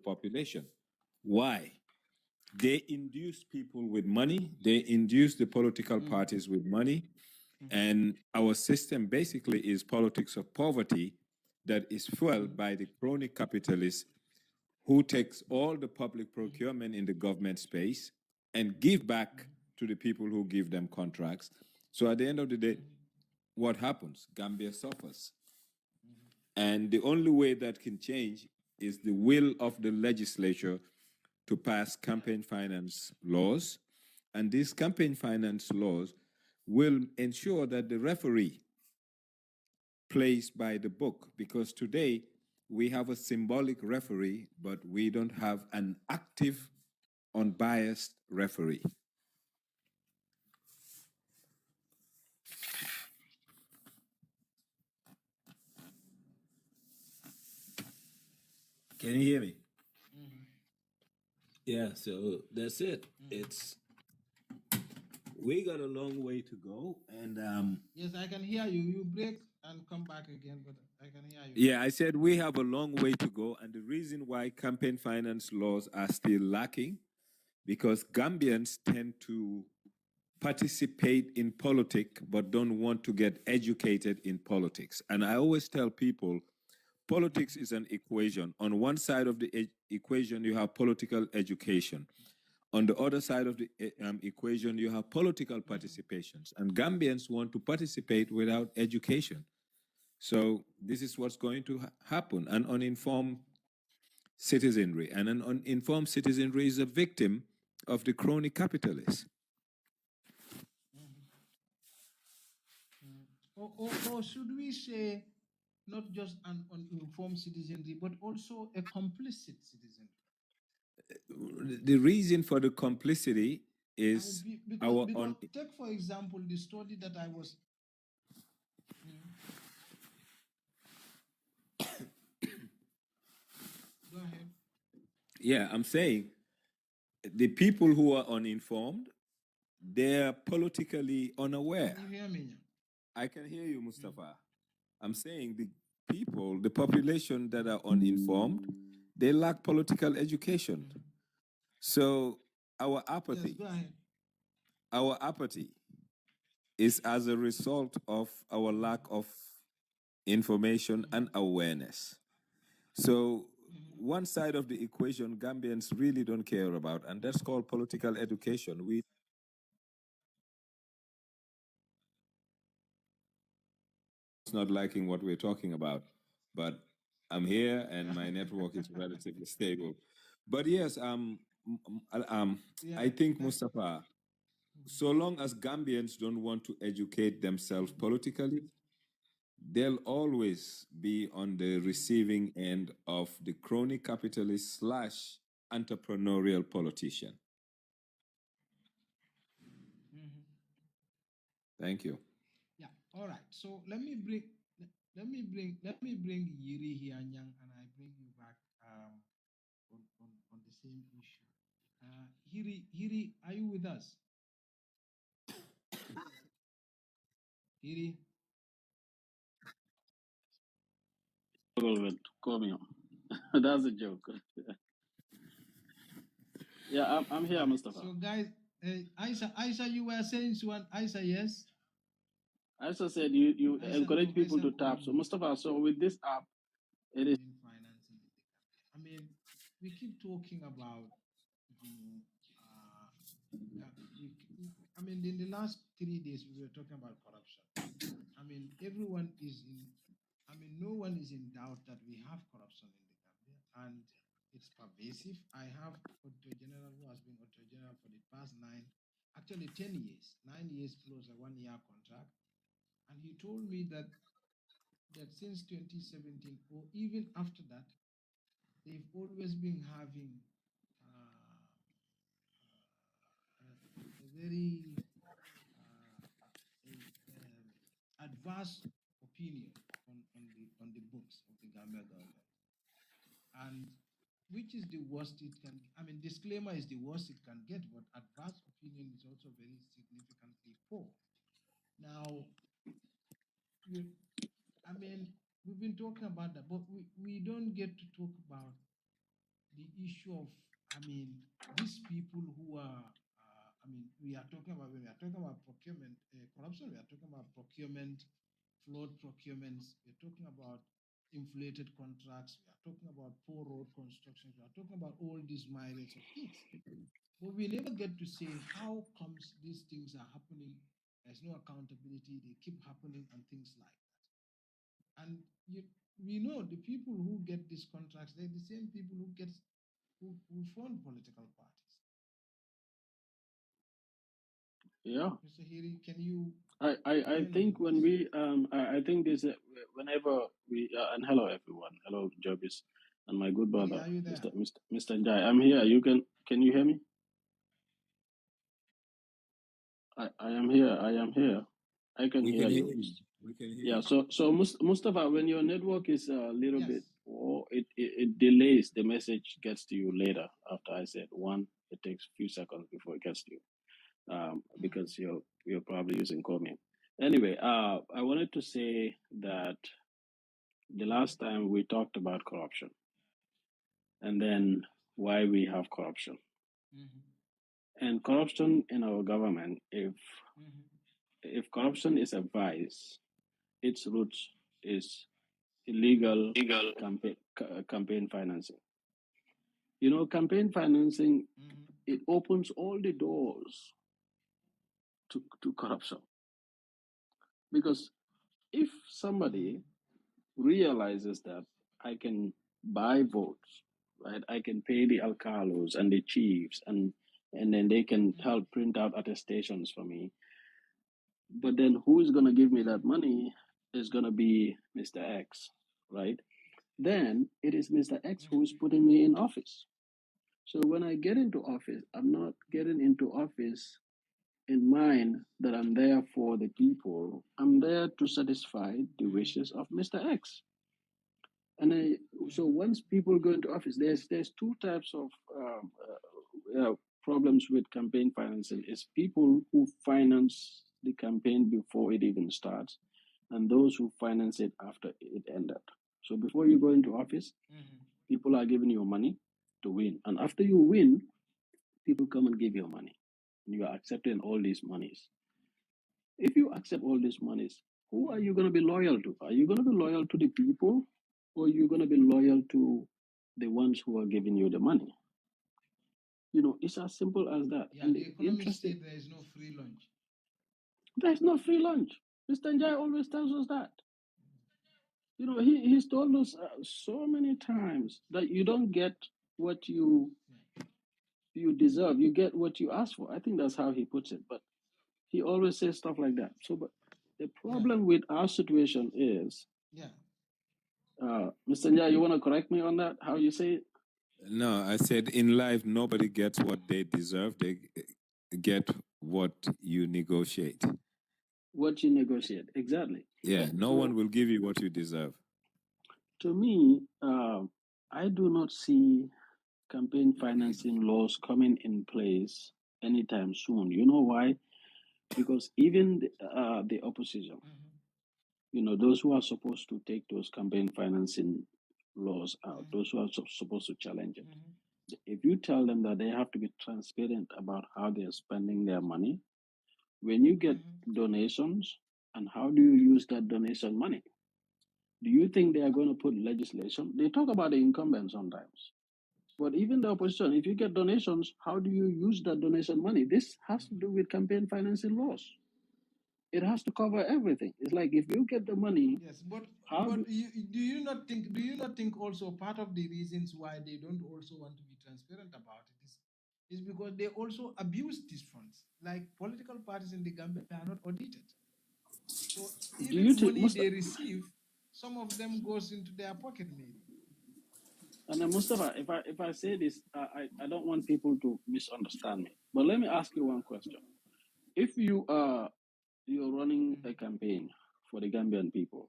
population. Why? They induce people with money, they induce the political parties with money, and our system basically is politics of poverty that is fueled by the crony capitalists who takes all the public procurement in the government space and give back to the people who give them contracts. So at the end of the day, what happens? Gambia suffers. And the only way that can change is the will of the legislature to pass campaign finance laws. And these campaign finance laws will ensure that the referee plays by the book, because today we have a symbolic referee, but we don't have an active, unbiased referee. Can you hear me? Yeah, so that's it. It's we got a long way to go, and yes, I can hear you. You break and come back again, but I can hear you. yeah, I said we have a long way to go, and the reason why campaign finance laws are still lacking, because Gambians tend to participate in politics but don't want to get educated in politics. And I always tell people politics is an equation. On one side of the equation, you have political education. On the other side of the equation, you have political participations. And Gambians want to participate without education. So this is what's going to happen, an uninformed citizenry. And an uninformed citizenry is a victim of the crony capitalists. Or should we say not just an uninformed citizenry, but also a complicit citizenry? The reason for the complicity is because take, for example, the study that I was... Go ahead. Yeah, I'm saying the people who are uninformed, they're politically unaware. Can you hear me? I can hear you, Mustafa. I'm saying the people, the population that are uninformed, they lack political education. So our apathy, our apathy is as a result of our lack of information and awareness. So one side of the equation Gambians really don't care about, and that's called political education. We not liking what we're talking about, but I'm here and my network is relatively stable. But yes, I think, Mustafa, so long as Gambians don't want to educate themselves politically, they'll always be on the receiving end of the crony capitalist slash entrepreneurial politician. Thank you. Yeah. All right. So let me bring Yiri here, Nyang, and I bring you back on the same issue. Hiri, are you with us? Hiri? That's a joke. Yeah, I'm here, Mustafa. So, guys, Aisha, you were saying one. Aisha, yes? Aisha said you encourage people to tap. So, Mustafa, so with this app, it is financing. I mean, we keep talking about, I mean, in the last 3 days, we were talking about corruption. I mean, everyone is in, I mean, no one is in doubt that we have corruption in the Gambia, and it's pervasive. I have Auditor General who has been Auditor General for the past 10 years, 9 years plus a 1 year contract. And he told me that since 2017, or even after that, they've always been having a very adverse opinion on the books of the Gambia government. And which is the worst it can, I mean, disclaimer is the worst it can get, but adverse opinion is also very significantly poor. Now, I mean, we've been talking about that, but we don't get to talk about the issue of, these people who are, we are talking about, when we are talking about procurement, corruption, we are talking about procurement, flawed procurements, we're talking about inflated contracts, we are talking about poor road construction, we are talking about all these myriads of things. But we never get to say how comes these things are happening. There's no accountability, they keep happening and things like that. And we know the people who get these contracts, they're the same people who fund political parties. Yeah. Mr. Hiri, can you I comment think on when this? I think this whenever we and hello everyone, hello Jobis and my good Hiri, brother are you there? Mr. Njai. I'm here. Can you hear me? I am here. I am here. I can We hear can hear you. you. We can hear Yeah. you. So Mustafa, when your network is a little Yes. bit, it delays. The message gets to you later after I said one. It takes a few seconds before it gets to you. Because you're probably using Chromium. Anyway, I wanted to say that the last time we talked about corruption and then why we have corruption. And corruption in our government, if corruption is a vice, its roots is illegal Legal. campaign financing. You know, campaign financing, it opens all the doors to corruption. Because if somebody realizes that I can buy votes, right? I can pay the alcalos and the chiefs, and then they can help print out attestations for me. But then who is going to give me that money is going to be Mr. X, right? Then it is Mr. X who is putting me in office. So when I get into office, I'm not getting into office in mind that I'm there for the people. I'm there to satisfy the wishes of Mr. X. And so once people go into office, there's two types of problems with campaign financing. Is people who finance the campaign before it even starts, and those who finance it after it ended. So before you go into office, people are giving you money to win, and after you win, people come and give you money, and you are accepting all these monies. If you accept all these monies, who are you going to be loyal to? Are you going to be loyal to the people, or are you going to be loyal to the ones who are giving you the money? You know, it's as simple as that. Yeah, And the the economists interesting, say there is no free lunch. there's no free lunch. Mr. Njai always tells us that. You know, he's told us so many times that you don't get what you deserve. You get what you ask for. I think that's how he puts it. But he always says stuff like that. So, but the problem with our situation is, Yeah. Mr. Njai, you want to correct me on that? How you say it? No, I said in life, nobody gets what they deserve. They get what you negotiate. What you negotiate. Exactly. Yeah, no So, one will give you what you deserve. to me, I do not see campaign financing laws coming in place anytime soon. You know why? Because even the opposition, you know, those who are supposed to take those campaign financing laws out, those who are supposed to challenge it, if you tell them that they have to be transparent about how they're spending their money, when you get donations, and how do you use that donation money? Do you think they are going to put legislation? They talk about the incumbents sometimes. But even the opposition, if you get donations, how do you use that donation money? This has to do with campaign financing laws. It has to cover everything. It's like if you get the money, Yes, how do do you not think also part of the reasons why they don't also want to be transparent about it is because they also abuse these funds. Like political parties in the Gambia are not audited. So do you even think money they receive, some of them goes into their pocket maybe. and then Mustafa, if I say this, I don't want people to misunderstand me. But let me ask you one question. If you're running a campaign for the Gambian people,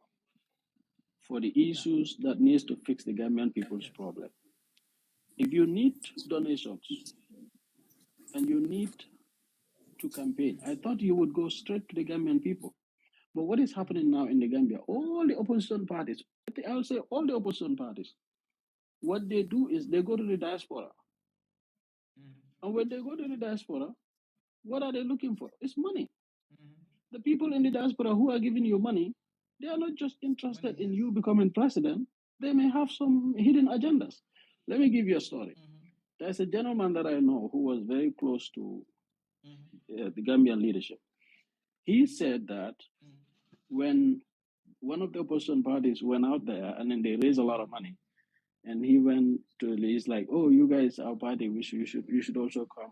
for the Yeah. issues that needs to fix the Gambian people's Yes. problem, if you need donations and you need to campaign, I thought you would go straight to the Gambian people. But what is happening now in the Gambia? All the opposition parties, I'll say all the opposition parties, what they do is they go to the diaspora. And when they go to the diaspora, what are they looking for? It's money. The people in the diaspora who are giving you money, they are not just interested in you becoming president. They may have some hidden agendas. Let me give you a story. There's a gentleman that I know who was very close to the Gambian leadership. He said that when one of the opposition parties went out there and then they raised a lot of money, and he went to, he's like, "Oh, you guys, our party, you should also come,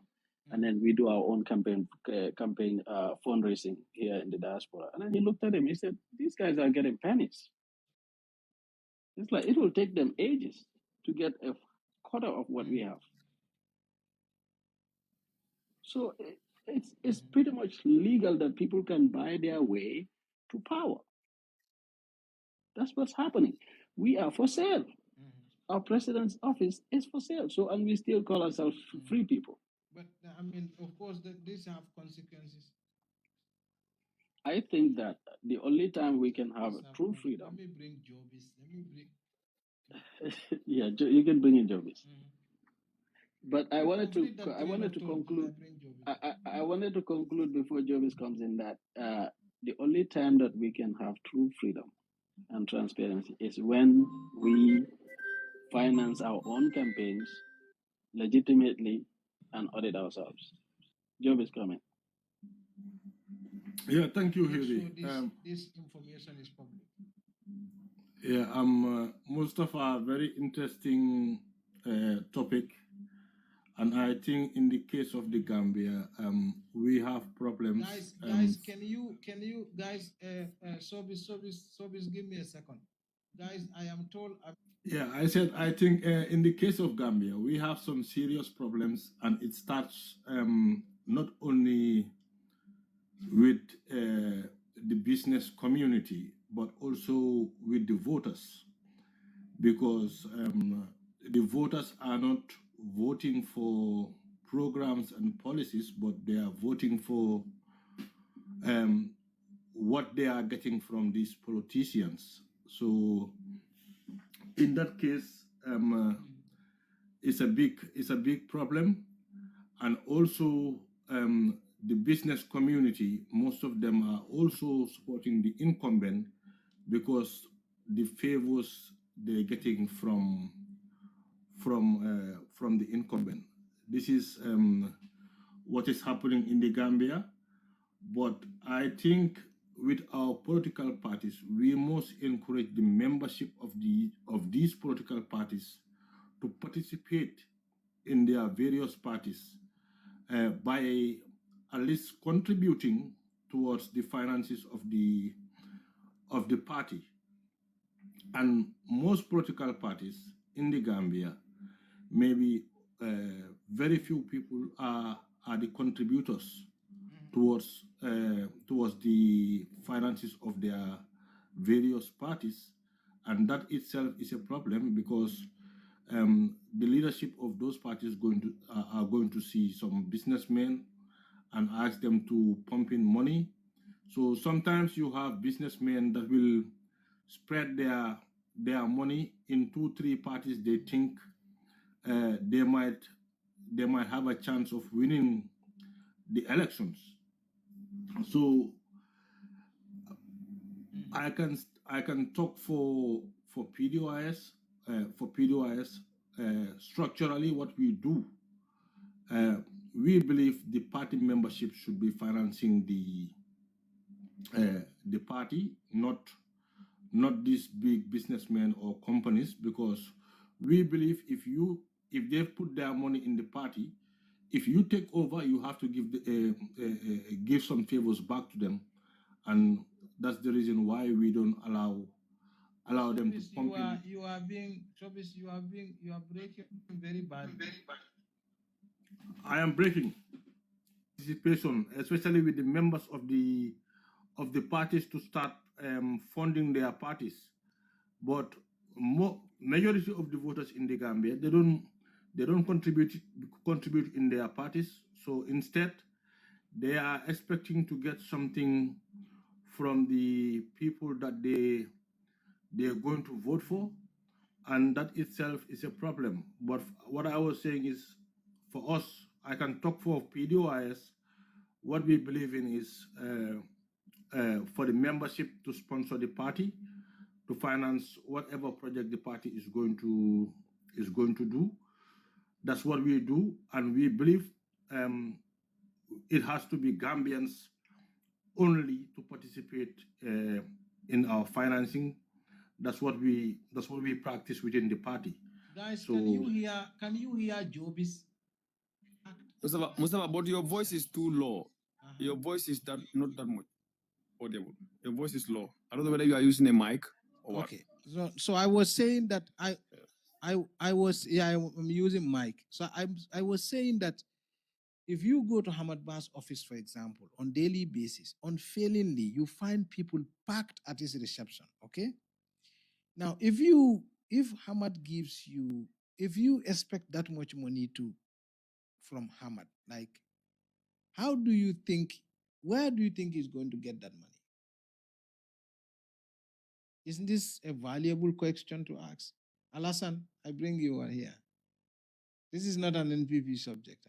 and then we do our own campaign fundraising here in the diaspora." And then he looked at him. He said, "These guys are getting pennies. It's like it will take them ages to get a quarter of what we have." So it's pretty much legal that people can buy their way to power. That's what's happening. We are for sale. Our president's office is for sale. So, and we still call ourselves free people. But I mean, of course, these have consequences. I think that the only time we can have true freedom. Let me bring Jobis. Let me bring. Yeah, you can bring in Jobis. But I wanted to conclude. I wanted to conclude before Jobis comes in that the only time that we can have true freedom and transparency is when we finance our own campaigns legitimately and audit ourselves. Job is coming. Yeah, thank you, Hildy. This information is public. Yeah, Mustafa, very interesting topic. And I think in the case of the Gambia, we have problems. Guys, can you guys, Sobis, give me a second. Guys, I am told. Yeah, I said, I think in the case of Gambia, we have some serious problems, and it starts not only with the business community, but also with the voters, because the voters are not voting for programs and policies, but they are voting for what they are getting from these politicians. So in that case, it's a big problem. And also the business community, most of them are also supporting the incumbent because the favors they're getting from the incumbent. This is what is happening in the Gambia. But I think with our political parties, we must encourage the membership of these political parties to participate in their various parties by at least contributing towards the finances of the party. And most political parties in the Gambia, maybe very few people are the contributors towards the finances of their various parties, and that itself is a problem because the leadership of those parties are going to see some businessmen and ask them to pump in money. So sometimes you have businessmen that will spread their money in 2-3 parties. They think they might have a chance of winning the elections. So I can talk for PDOIS. For PDOIS, structurally, what we do, we believe the party membership should be financing the party, not these big businessmen or companies, because we believe if they put their money in the party, if you take over, you have to give some favors back to them, and that's the reason why we don't allow them to pump in. You are breaking very bad. I am breaking participation, especially with the members of the parties, to start funding their parties. But majority of the voters in the Gambia, they don't contribute in their parties. So instead, they are expecting to get something from the people that they're going to vote for, and that itself is a problem. But what I was saying is, for us, I can talk for PDOIS. What we believe in is for the membership to sponsor the party, to finance whatever project the party is going to do. That's what we do, and we believe it has to be Gambians only to participate in our financing. That's what we practice within the party. Guys, So can you hear Jobis? Mustafa, but your voice is too low. Your voice is not that much audible. Your voice is low. I don't know whether you are using a mic or what. Okay. So I was saying that I'm using mic. So I was saying that if you go to Hamad Bar's office, for example, on daily basis, unfailingly, you find people packed at his reception. Okay. Now, if Hamad gives you, if you expect that much money from Hamad, like, how do you think, where do you think he's going to get that money? Isn't this a valuable question to ask? Alasan, I bring you on here. This is not an NPP subject.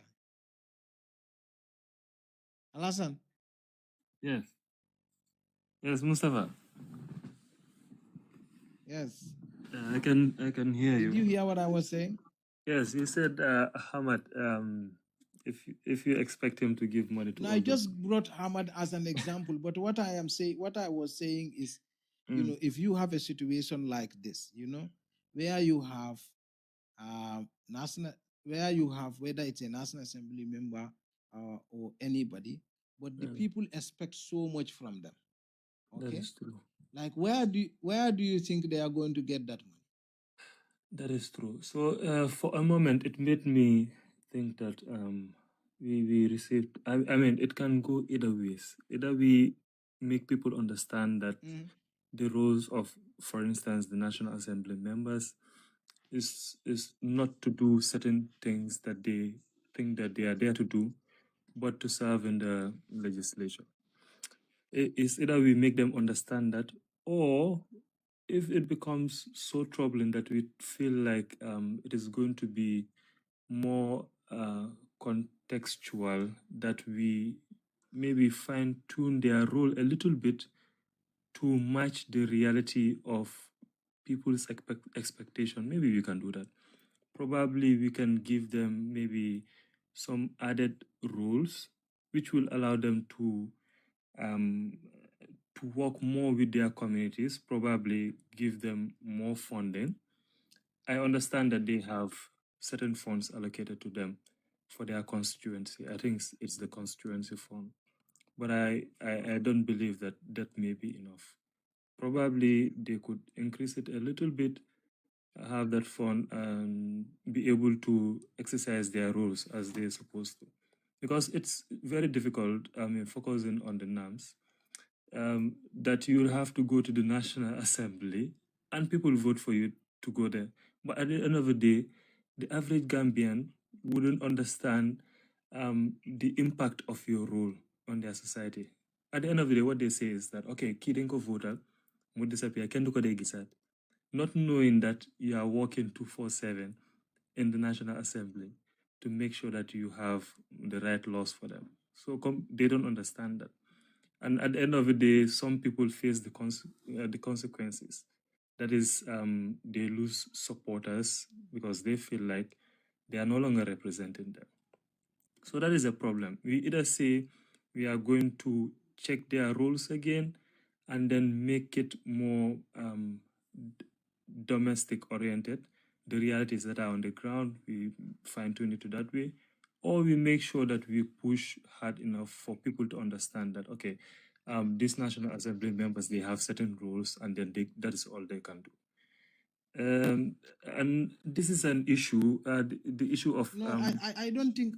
Alasan? Yes. Yes, Mustafa. Yes. I can hear you. Did you hear what I was saying? Yes, you said Hamad. If you expect him to give money to. No, I just brought Hamad as an example, but what I was saying is, you know, if you have a situation like this, you know, where you have whether it's a National Assembly member or anybody, but the people expect so much from them. Okay, that is true. Like where do you think they are going to get that money? That is true. So for a moment, it made me think that we received. I mean, it can go either ways. Either we make people understand that the roles of, for instance, the National Assembly members is not to do certain things that they think that they are there to do, but to serve in the legislature. It's either we make them understand that, or if it becomes so troubling that we feel like it is going to be more contextual, that we maybe fine tune their role a little bit to match the reality of people's expectation. Maybe we can do that. Probably we can give them maybe some added rules which will allow them to work more with their communities, probably give them more funding. I understand that they have certain funds allocated to them for their constituency. I think it's the constituency fund. But I don't believe that may be enough. Probably they could increase it a little bit, have that fund, and be able to exercise their roles as they're supposed to. Because it's very difficult, focusing on the NAMs, that you'll have to go to the National Assembly and people vote for you to go there. But at the end of the day, the average Gambian wouldn't understand the impact of your role on their society. At the end of the day, what they say is that, okay, kidding ko voter, would disappear, can do not knowing that you are working 247 in the National Assembly to make sure that you have the right laws for them. So they don't understand that. And at the end of the day, some people face the consequences. That is, they lose supporters because they feel like they are no longer representing them. So that is a problem. We either say we are going to check their roles again and then make it more domestic oriented. The realities that are on the ground, we fine tune it to that way. Or we make sure that we push hard enough for people to understand that, okay, these National Assembly members, they have certain rules, and then that is all they can do. And this is an issue, the issue of... No, I don't think,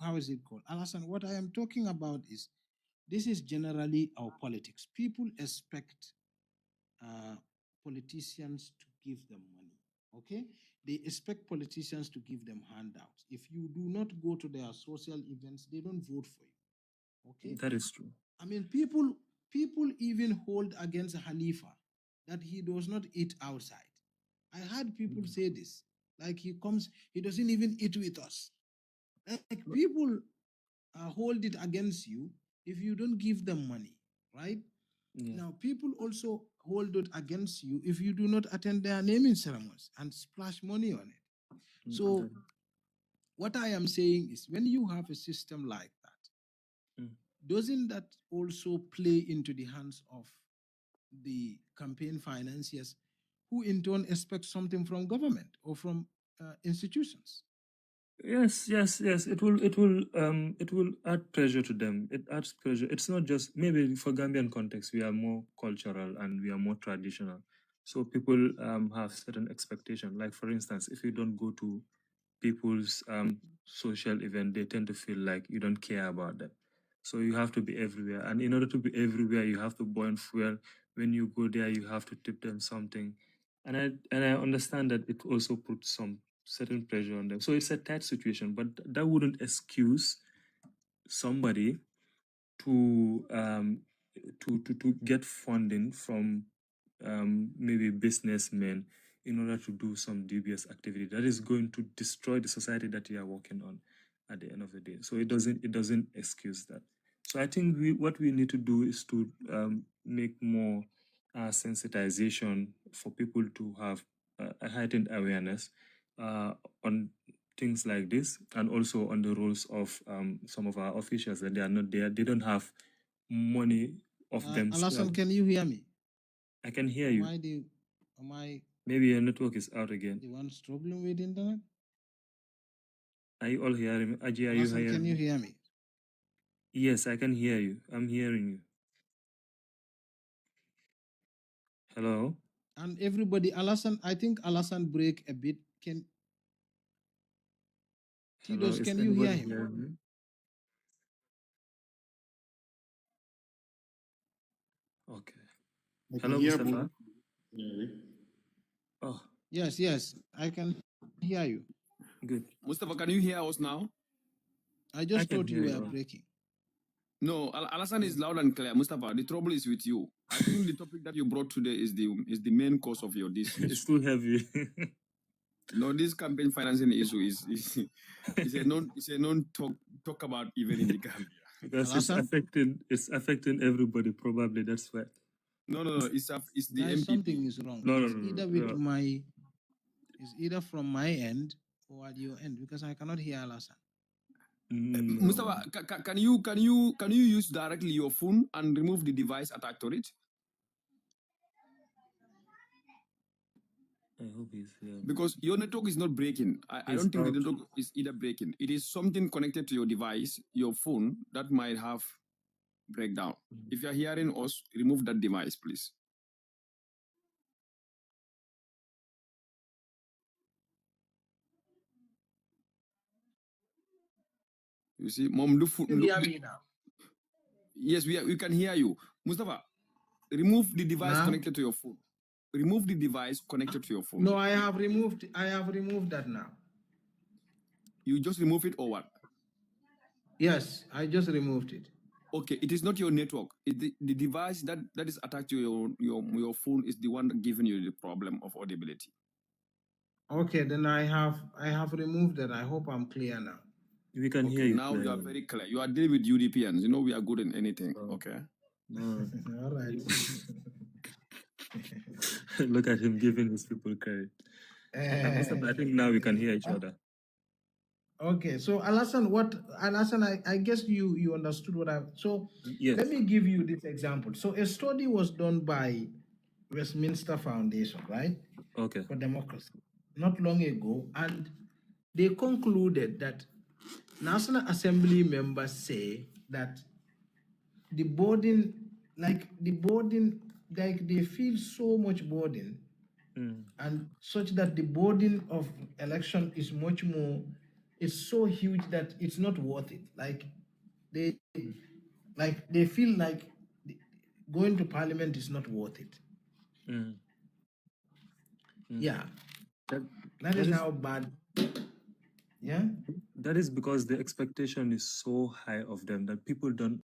how is it called? Alasan, what I am talking about is, this is generally our politics. People expect politicians to give them money, okay? They expect politicians to give them handouts. If you do not go to their social events, they don't vote for you, okay? That is true. I mean, people even hold against Halifa, that he does not eat outside. I heard people say this. Like he comes, he doesn't even eat with us. Like people hold it against you if you don't give them money, right? Yeah. Now, people also hold it against you if you do not attend their naming ceremonies and splash money on it. So, what I am saying is when you have a system like that, doesn't that also play into the hands of the campaign financiers who in turn expect something from government or from institutions? Yes. It will add pressure to them. It adds pressure. It's not just maybe for Gambian context, we are more cultural and we are more traditional. So people have certain expectation. Like for instance, if you don't go to people's social event, they tend to feel like you don't care about them. So you have to be everywhere. And in order to be everywhere, you have to burn fuel. When you go there, you have to tip them something. And I understand that it also puts some certain pressure on them. So it's a tight situation, but that wouldn't excuse somebody to to get funding from maybe businessmen in order to do some dubious activity that is going to destroy the society that you are working on at the end of the day. So it doesn't excuse that. So I think what we need to do is to make more sensitization for people to have a heightened awareness on things like this, and also on the roles of some of our officials, that they are not there. They don't have money of Alasan, themselves. can you hear me? I can hear you. Am I Maybe your network is out again. the one struggling with internet? Are you all hearing me? Aji, are you Alasan, hearing can you me? hear me? Yes, I can hear you. I'm hearing you. Hello? And everybody, Alasan, I think Alasan break a bit. Hello, Tidos, is can you hear anybody him? hearing me? Okay. I can Hello, hear Mustafa? both. Oh, Yes, I can hear you. good. Mustafa, can you hear us now? I I just can thought you hear were you. breaking. No, Alasan is loud and clear. Mustafa, the trouble is with you. I think the topic that you brought today is the main cause of your this It's issue. too heavy. No, this campaign financing issue is a non talk about even in the Gambia. Because Alasan, it's affecting everybody, probably. That's why. No, it's the guys, MPP. something is wrong. No, It's either it's either from my end or at your end because I cannot hear Alasan. no. Mustafa, can you use directly your phone and remove the device attached to it? I hope he's here. Because your network is not breaking. I He's don't think the out. network is either breaking. It is something connected to your device, your phone, that might have breakdown. If you're hearing us, remove that device, please. You see, Mom, You hear me now? yes, we can hear you. Mustafa, remove the device Now? connected to your phone. Remove the device connected to your phone. No, I have removed that now. You just remove it or what? Yes, I just removed it. Okay, it is not your network. The device that is attached to your phone is the one that giving you the problem of audibility. Okay, then I have removed that. I hope I'm clear now. We can hear Okay, you. now you are very clear. You are dealing with UDPNs. You know we are good in anything. Okay. No. All right. Look at him giving his people credit. Mustafa, I think now we can hear each other. Okay, so Alasan, I guess you understood what I. So Yes. let me give you this example. So a study was done by Westminster Foundation, right? Okay. For democracy, not long ago, and they concluded that National Assembly members say that the burden, like they feel so much burden, and such that the burden of election is much more, it's so huge that it's not worth it. They, they feel like going to parliament is not worth it. Yeah, that is how bad. Yeah, that is because the expectation is so high of them that people don't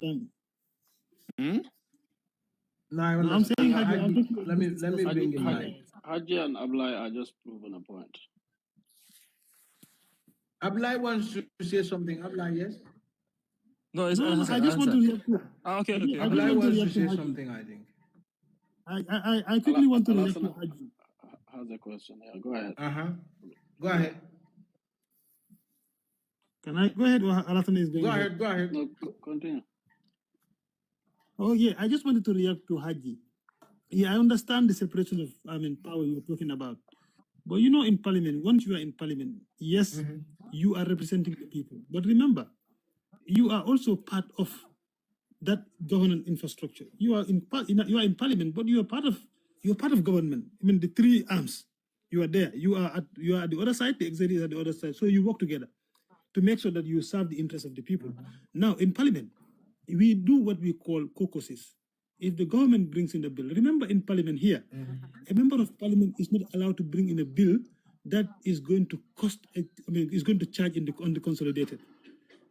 time. No, I No, I'm saying understand. Let me bring in Mike. Haji and Ablai are just proving a point. Ablai wants to say something. Ablai, yes? No, it's No, I just want to react to. okay. Ablai wants to say something, I think. I quickly want to react to Haji. Has a question. Yeah, go ahead. Go ahead. Can I go ahead or Alassane is going? Go ahead. No, continue. Oh yeah, I just wanted to react to Haji. Yeah, I understand the separation of power you're talking about. But you know, in parliament, once you are in parliament, yes, you are representing the people. But remember, you are also part of that governance infrastructure. You are in parliament, but you are part of government. I mean, the three arms. You are there. You are at the other side. The executive is at the other side. So you work together to make sure that you serve the interests of the people. Now, in parliament, we do what we call caucuses. If the government brings in a bill, remember in parliament here, a member of parliament is not allowed to bring in a bill that is going to is going to charge on the consolidated.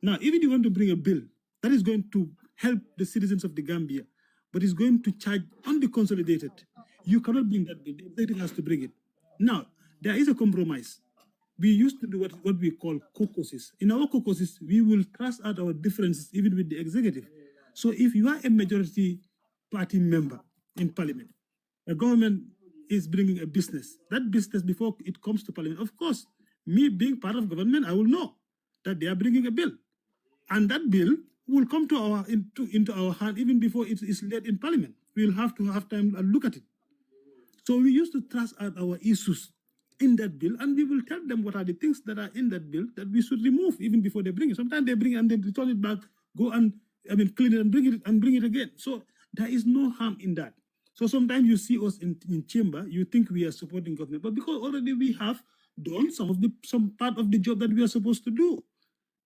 Now, even if you want to bring a bill that is going to help the citizens of the Gambia, but is going to charge on the consolidated, you cannot bring that bill. The executive has to bring it. Now, there is a compromise. We used to do what we call caucuses. In our caucuses, we will cast out our differences even with the executive. So if you are a majority party member in parliament, the government is bringing a business. That business, before it comes to parliament, of course, me being part of government, I will know that they are bringing a bill. And that bill will come to into our hand even before it is laid in parliament. We'll have to have time and look at it. So we used to thrust out our issues in that bill, and we will tell them what are the things that are in that bill that we should remove even before they bring it. Sometimes they bring it and then return it back, go and clean it and bring it again. So there is no harm in that. So sometimes you see us in chamber, you think we are supporting government, but because already we have done some part of the job that we are supposed to do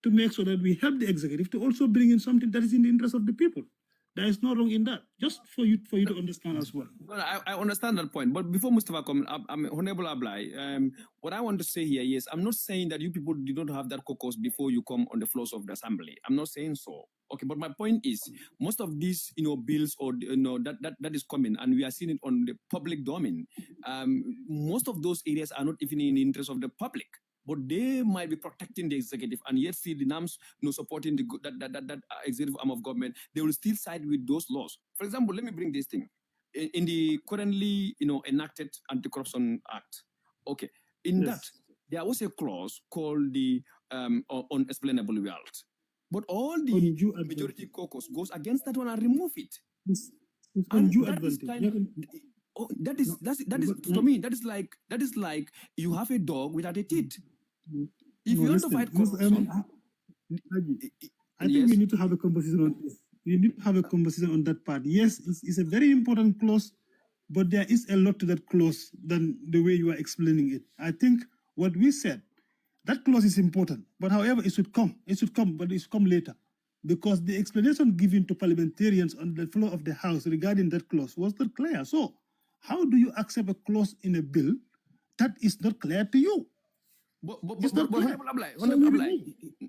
to make sure that we help the executive to also bring in something that is in the interest of the people. There is no wrong in that. Just for you to understand as well. Well, I understand that point. But before Mustafa comes, Honorable Ablai, what I want to say here is I'm not saying that you people did not have that caucus before you come on the floors of the assembly. I'm not saying so. Okay, but my point is most of these bills or that is coming, and we are seeing it on the public domain. Most of those areas are not even in the interest of the public. But they might be protecting the executive, and yet see the NAMs supporting that executive arm of government. They will still side with those laws. For example, let me bring this thing in the currently enacted Anti-Corruption Act. Okay, in that there was a clause called the unexplainable wealth, but all the majority caucus goes against that one and remove it. It's and that is that is to me that is like you have a dog without a teeth. If you want to fight corruption, I think we need to have a conversation on this. We need to have a conversation on that part. Yes, it's a very important clause, but there is a lot to that clause than the way you are explaining it. I think what we said, that clause is important, but however, it should come, but it should come later. Because the explanation given to parliamentarians on the floor of the House regarding that clause was not clear. So, how do you accept a clause in a bill that is not clear to you?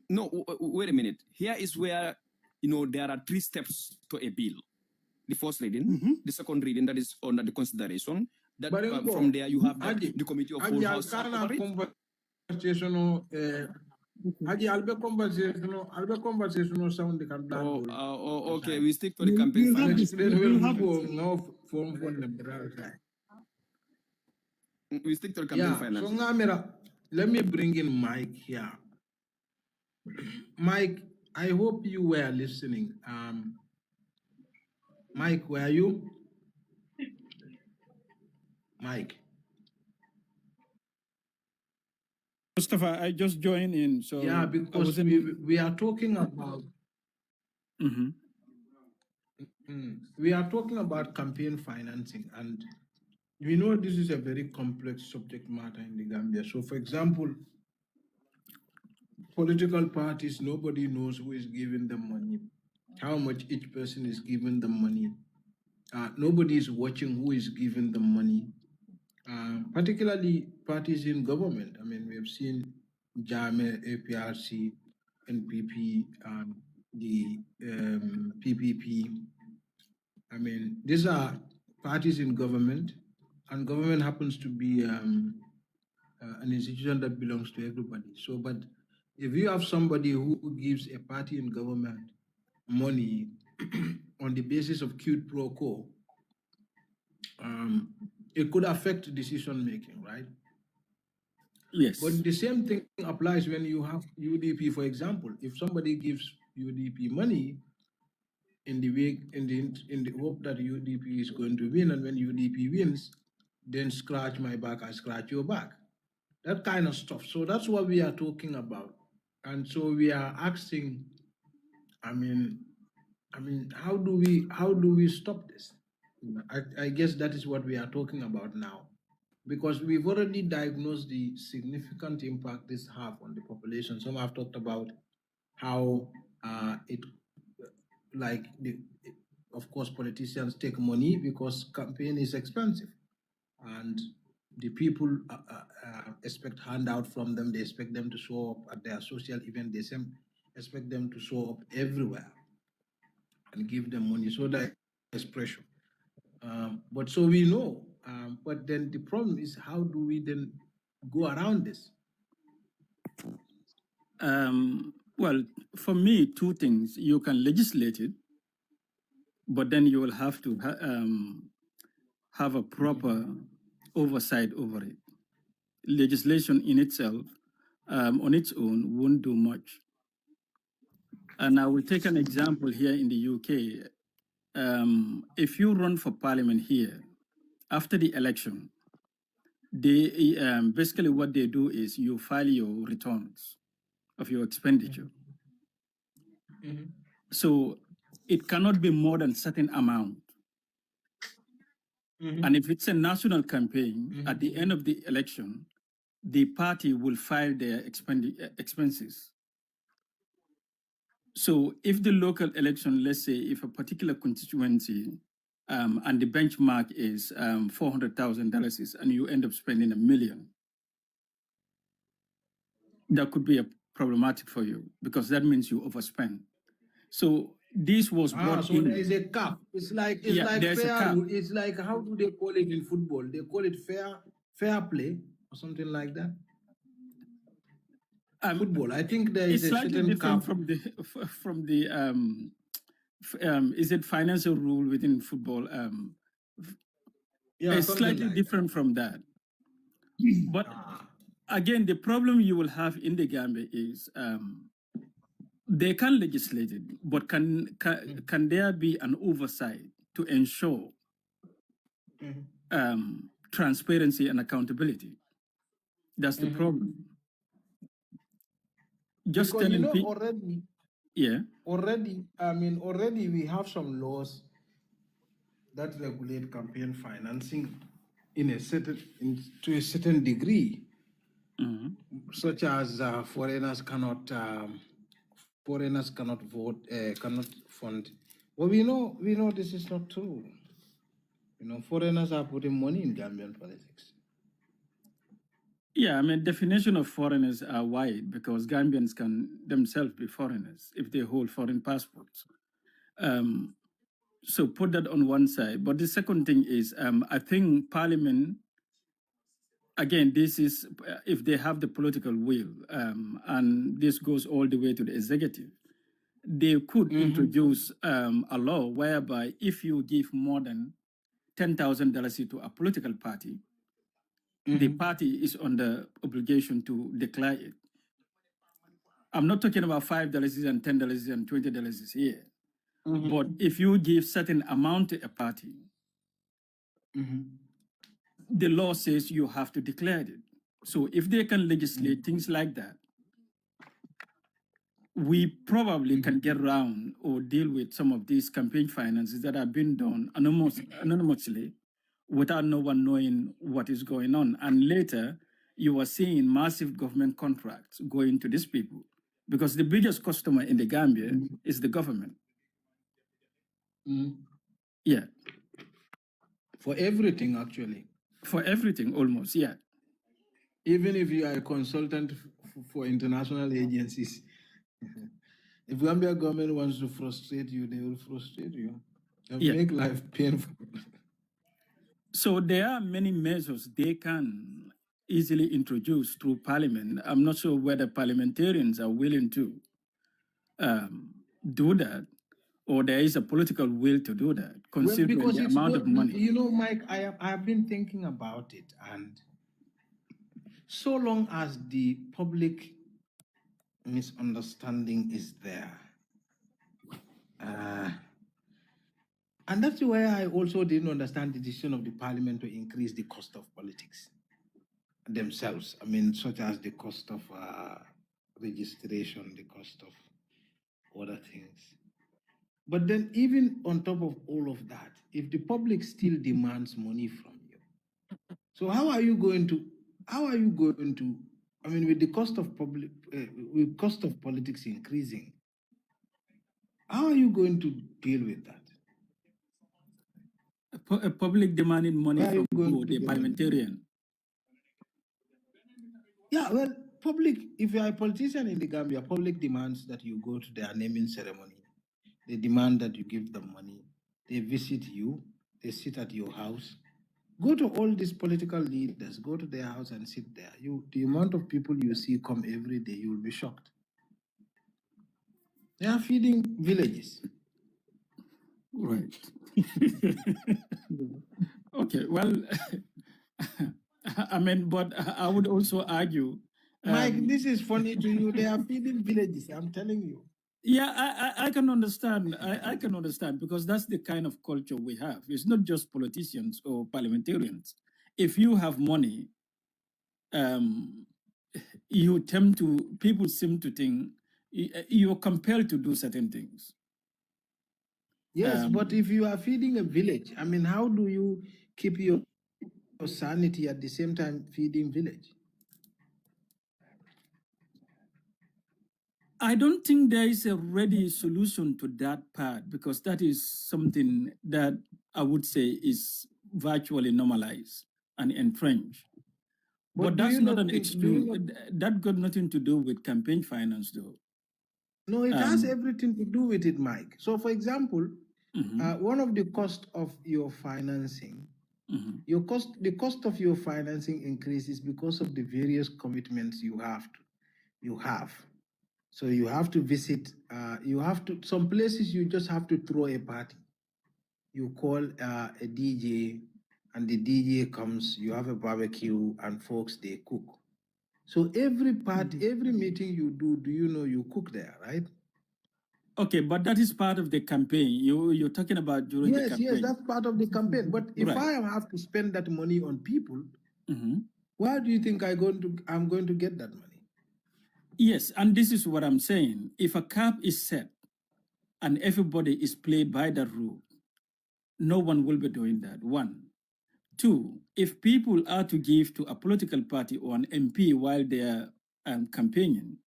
No, wait a minute. Here is where there are 3 steps to a bill. The first reading, the second reading, that is under the consideration. That from there you have the committee of full house. Haji, albe conversation sound the can plan. Okay, we stick to the campaign. We stick to the campaign finance. So Ngamera, let me bring in Mike here. Mike, I hope you were listening. Mike, were you? Mike. Mustafa, I just joined in, so yeah, because we are talking about we are talking about campaign financing, and we know this is a very complex subject matter in the Gambia. So, for example, political parties, nobody knows who is giving them money, how much each person is giving them money. Nobody is watching who is giving them money. Particularly parties in government. I mean, we have seen JAME, APRC, NPP, the PPP. I mean, these are parties in government, and government happens to be an institution that belongs to everybody. So, but if you have somebody who gives a party in government money on the basis of quid pro quo, it could affect decision making, right? Yes. But the same thing applies when you have UDP, for example. If somebody gives UDP money in the hope that UDP is going to win, and when UDP wins, then scratch my back, I scratch your back. That kind of stuff. So that's what we are talking about. And so we are asking, I mean, how do we stop this? I guess that is what we are talking about now, because we've already diagnosed the significant impact this have on the population. Some have talked about how it, like of course, politicians take money because campaign is expensive, and the people expect handout from them. They expect them to show up at their social event. They expect them to show up everywhere and give them money. So that is pressure. But so we know. But then the problem is, how do we then go around this? Well, for me, two things. You can legislate it, but then you will have to have a proper oversight over it. Legislation in itself, on its own, won't do much. And I will take an example here in the UK. If you run for parliament here, after the election, they basically what they do is you file your returns of your expenditure. So it cannot be more than certain amount. And if it's a national campaign, at the end of the election, the party will file their expenses. So if the local election, let's say if a particular constituency and the benchmark is $400,000 and you end up spending $1 million, that could be problematic for you because that means you overspend. So this was brought so in. there is a cap. It's like fair. It's like, how do they call it in football? They call it fair play or something like that. Football. I think there is it's a slightly certain different cap from the is it financial rule within football? Yeah, it's something slightly like different from that. But again, the problem you will have in the Gambia is they can legislate it, but can there be an oversight to ensure transparency and accountability? That's the problem. Just because telling people already. Yeah. Already we have some laws that regulate campaign financing to a certain degree, such as foreigners cannot vote, cannot fund. Well, we know this is not true. Foreigners are putting money in Gambian politics. Yeah, definition of foreigners are wide because Gambians can themselves be foreigners if they hold foreign passports. So put that on one side. But the second thing is, I think Parliament, again, this is if they have the political will, and this goes all the way to the executive, they could introduce a law whereby if you give more than $10,000 to a political party, the party is under obligation to declare it. I'm not talking about $5 and $10 and $20 here. But if you give certain amount to a party, the law says you have to declare it. So if they can legislate things like that, we probably can get around or deal with some of these campaign finances that have been done anonymously without no one knowing what is going on. And later, you are seeing massive government contracts going to these people because the biggest customer in the Gambia is the government. Yeah. For everything, actually. For everything, almost, yeah. Even if you are a consultant for international agencies, If Gambia government wants to frustrate you, they will frustrate you. They'll Yeah. make life painful. So there are many measures they can easily introduce through parliament. I'm not sure whether parliamentarians are willing to do that, or there is a political will to do that, Well, considering because the it's amount of money. you know, Mike, I have been thinking about it, and so long as the public misunderstanding is there, and that's why I also didn't understand the decision of the parliament to increase the cost of politics themselves. I mean, such as the cost of registration, the cost of other things. But then, even on top of all of that, if the public still demands money from you, so how are you going to? I mean, with the cost of with cost of politics increasing, how are you going to deal with that? A public demanding money Where are from you going who? to The get parliamentarian. Yeah, well, public, if you are a politician in the Gambia, public demands that you go to their naming ceremony. They demand that you give them money. They visit you. They sit at your house. Go to all these political leaders. Go to their house and sit there. The amount of people you see come every day, you will be shocked. They are feeding villages. Right. Okay, well, I mean, but I would also argue. Mike, this is funny to you. They are feeding villages. I'm telling you. Yeah, I can understand. I can understand, because that's the kind of culture we have. It's not just politicians or parliamentarians. If you have money, people seem to think you're compelled to do certain things. Yes, but if you are feeding a village, I mean, how do you keep your sanity at the same time feeding village? I don't think there is a ready solution to that part, because that is something that I would say is virtually normalized and entrenched. But that's not an excuse. That got nothing to do with campaign finance, though. No, it has everything to do with it, Mike. So, for example, one of the cost of your financing, the cost of your financing increases because of the various commitments you have. So you have to visit. Some places you just have to throw a party. You call a DJ, and the DJ comes. You have a barbecue, and folks they cook. So every meeting you do you know you cook there, right? Okay, but that is part of the campaign. You're talking about during the campaign. Yes, that's part of the campaign. But if I have to spend that money on people, where do you think I'm going to get that money? Yes, and this is what I'm saying. If a cap is set and everybody is played by that rule, no one will be doing that. 1. 2, if people are to give to a political party or an MP while they are campaigning,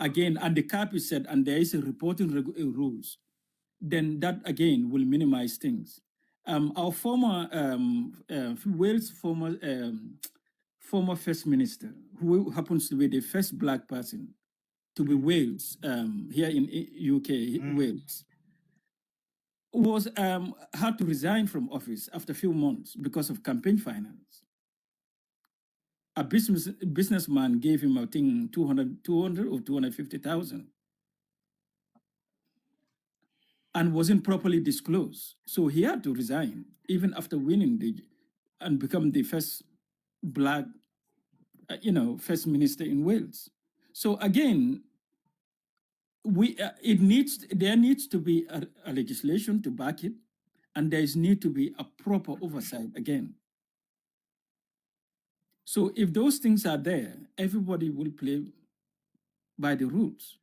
again, and the cap is set and there is a reporting rules, then that again will minimize things. Our former Wales former first minister, who happens to be the first black person to be Wales here in UK, Wales, was had to resign from office after a few months because of campaign finance. A businessman gave him, I think, 200 or 250,000, and wasn't properly disclosed. So he had to resign even after winning and become the first black, first minister in Wales. So again, there needs to be a legislation to back it, and there need to be a proper oversight again. So if those things are there, everybody will play by the rules.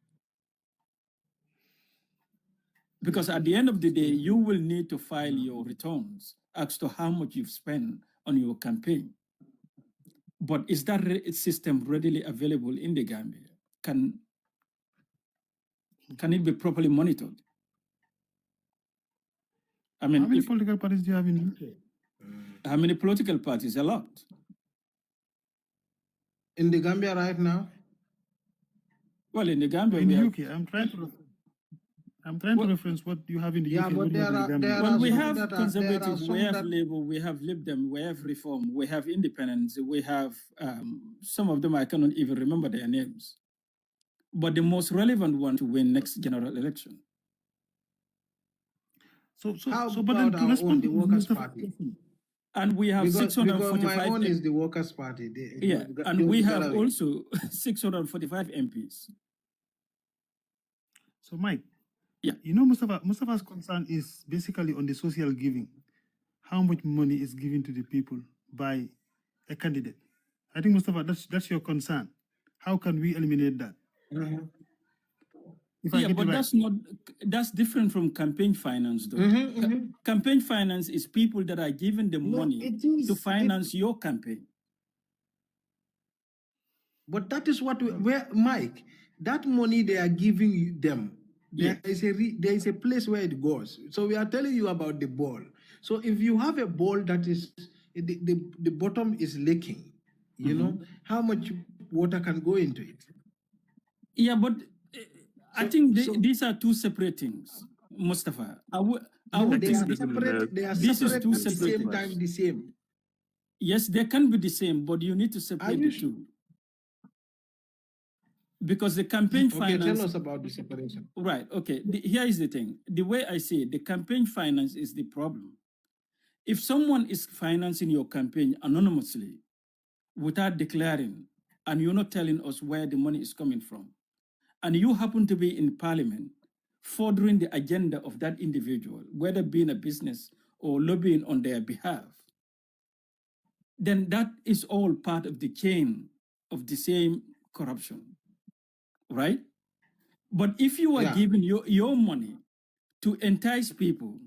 Because at the end of the day, you will need to file your returns as to how much you've spent on your campaign. But is that system readily available in the Gambia? Can it be properly monitored? I mean, how many political parties do you have in UK? How many political parties? A lot. In the Gambia right now? Well, in the Gambia, In we the have, UK, I'm trying to well, reference what you have in the Yeah, UK. but What you have in the Gambia. well, are we some have that are conservative, we have that labor, we have Lib Dem, we have reform, we have independence, we have some of them I cannot even remember their names. But the most relevant one to win next general election. How But then about to our own, respond the to Workers' Mr. Party? And we have Because my 645 own is the Workers' Party. yeah, and we have also 645 MPs. So Mike, yeah, you know, Mustafa's concern is basically on the social giving. How much money is given to the people by a candidate? I think Mustafa, that's your concern. How can we eliminate that? Mm-hmm. Yeah, but that's different from campaign finance, though. Campaign finance is people that are given the money to finance your campaign. But that is what where Mike, that money they are giving them, there is a place where it goes. So we are telling you about the ball. So if you have a ball that is the bottom is leaking, you know how much water can go into it. Yeah, but I think these are two separate things, Mustafa. I would they think are separate. They are this is separate two at the separate same time. The same. Yes, they can be the same, but you need to separate the two. Because the campaign finance... Tell us about the separation. Right, okay. Here is the thing. The way I see it, the campaign finance is the problem. If someone is financing your campaign anonymously, without declaring, and you're not telling us where the money is coming from, and you happen to be in parliament furthering the agenda of that individual, whether being a business or lobbying on their behalf, then that is all part of the chain of the same corruption, right? But if you are giving your money to entice people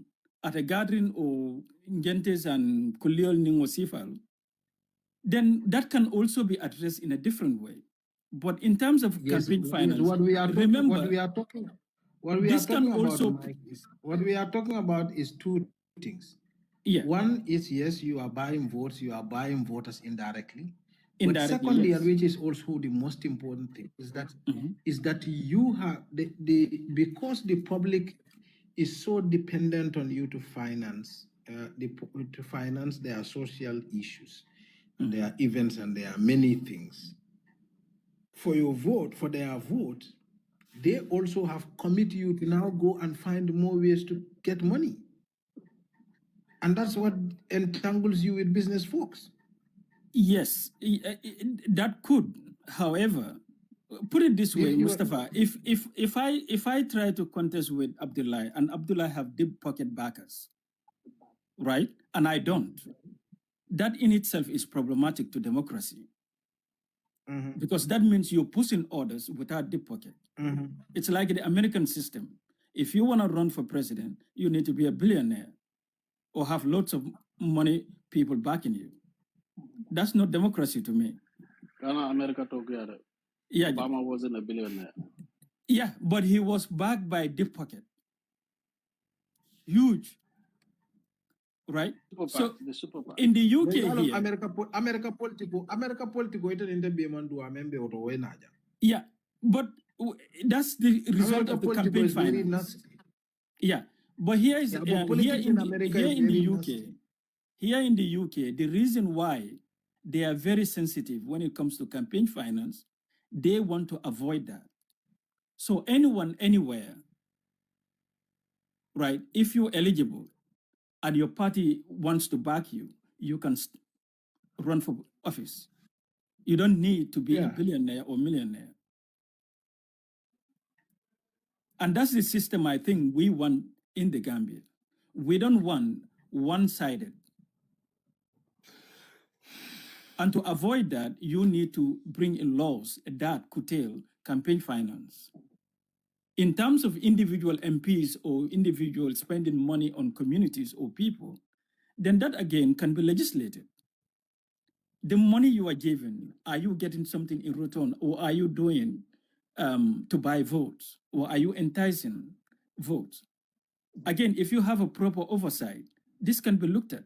at a gathering or Ngentes and Kuliol Ningosifal, then that can also be addressed in a different way. But in terms of campaign finance, what we are remember, talking about is two things. Yeah. One is, yes, you are buying votes, you are buying voters indirectly. But Indirectly, secondly, yes. and which is also the most important thing, is that you have because the public is so dependent on you to finance their social issues, their events, and there are many things. For their vote, they also have committed you to now go and find more ways to get money. And that's what entangles you with business folks. Yes, that could. However, put it this way, Mustafa, if I try to contest with Abdullah and Abdullah have deep pocket backers, right, and I don't, that in itself is problematic to democracy. Because that means you're pushing orders without deep pocket. It's like the American system. If you want to run for president, you need to be a billionaire or have lots of money, people backing you. That's not democracy to me. America together. Yeah, Obama wasn't a billionaire. Yeah, but he was backed by deep pocket. Huge. Right? So in the UK here, America political yeah, but that's the result of the campaign finance. Yeah, but here is here in the UK, the reason why they are very sensitive when it comes to campaign finance, they want to avoid that. So anyone, anywhere, right, if you're eligible and your party wants to back you, you can run for office. You don't need to be a billionaire or millionaire. And that's the system I think we want in the Gambia. We don't want one-sided. And to avoid that, you need to bring in laws that curtail campaign finance. In terms of individual MPs or individuals spending money on communities or people, then that again can be legislated. The money you are given, are you getting something in return, or are you doing to buy votes, or are you enticing votes? Again, if you have a proper oversight, this can be looked at.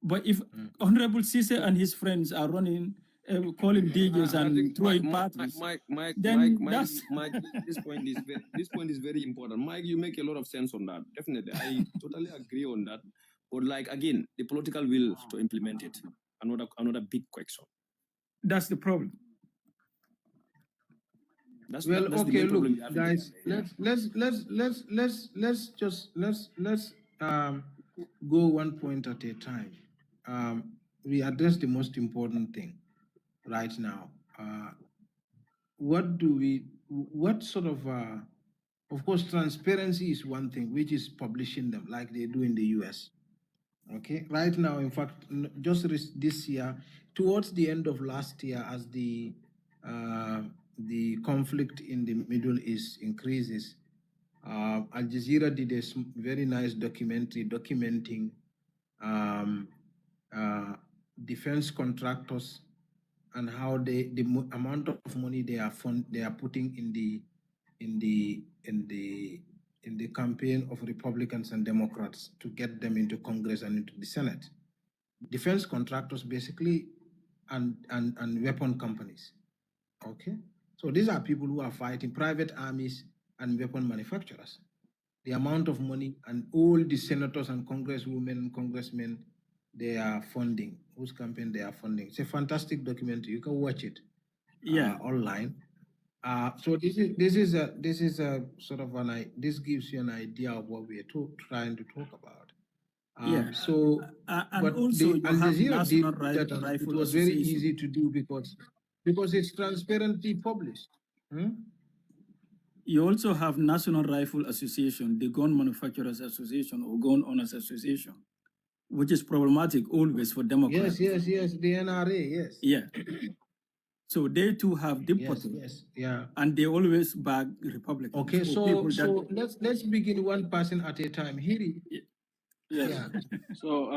But if Honorable Cisse and his friends are running calling DJs I and think throwing parties, Mike, then that's this point is very important. Mike, you make a lot of sense on that. Definitely, I totally agree on that. But like again, the political will to implement it, another big question. that's the problem. That's Well, that's the okay, main problem look, we have in guys, Ghana, let's go one point at a time. We address the most important thing right now. What sort of course, transparency is one thing, which is publishing them like they do in the US. Okay, right now, in fact, this year, towards the end of last year, as the conflict in the Middle East increases, Al Jazeera did a very nice documentary documenting defense contractors and how the amount of money they are putting in the campaign of Republicans and Democrats to get them into Congress and into the Senate. Defense contractors basically and weapon companies. Okay, so these are people who are fighting private armies and weapon manufacturers. The amount of money and all the senators and congresswomen and congressmen they are funding, whose campaign they are funding. It's a fantastic documentary. You can watch it online. So this is a sort of this gives you an idea of what we are trying to talk about. So, and but also the you Al have Jazeera did National that, and it Rifle was very Association. easy to do because it's transparently published. You also have National Rifle Association, the Gun Manufacturers Association or Gun Owners Association, which is problematic always for Democrats. Yes, the NRA, yes. Yeah. So they too have deputy. Yes, yeah. And they always back Republicans. Okay, so let's begin one person at a time. Hiri. Yes. Yeah. So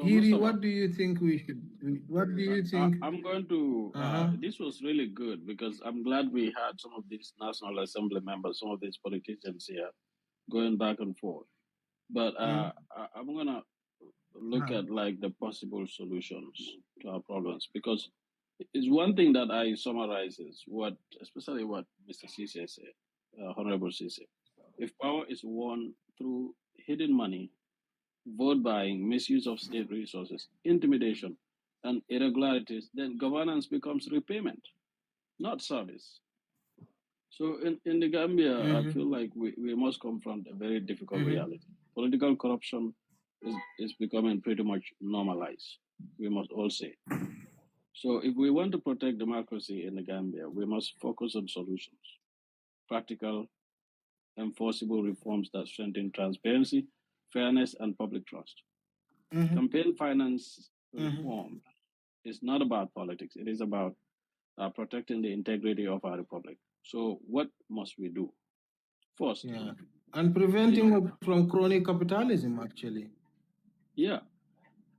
Hiri, Mustafa, what do you think we should? What do you think? I'm going to. This was really good because I'm glad we had some of these National Assembly members, some of these politicians here, going back and forth. But I'm gonna look at like the possible solutions to our problems because it's one thing that I summarize is especially what Mr. Cisse said, Honorable Cisse. If power is won through hidden money, vote buying, misuse of state resources, intimidation, and irregularities, then governance becomes repayment, not service. So in the Gambia, I feel like we must confront a very difficult reality. Political corruption is becoming pretty much normalized, we must all say. So if we want to protect democracy in the Gambia, we must focus on solutions, practical, enforceable reforms that strengthen transparency, fairness, and public trust. Campaign finance reform is not about politics. It is about protecting the integrity of our republic. So what must we do? First, and preventing from crony capitalism, actually. Yeah,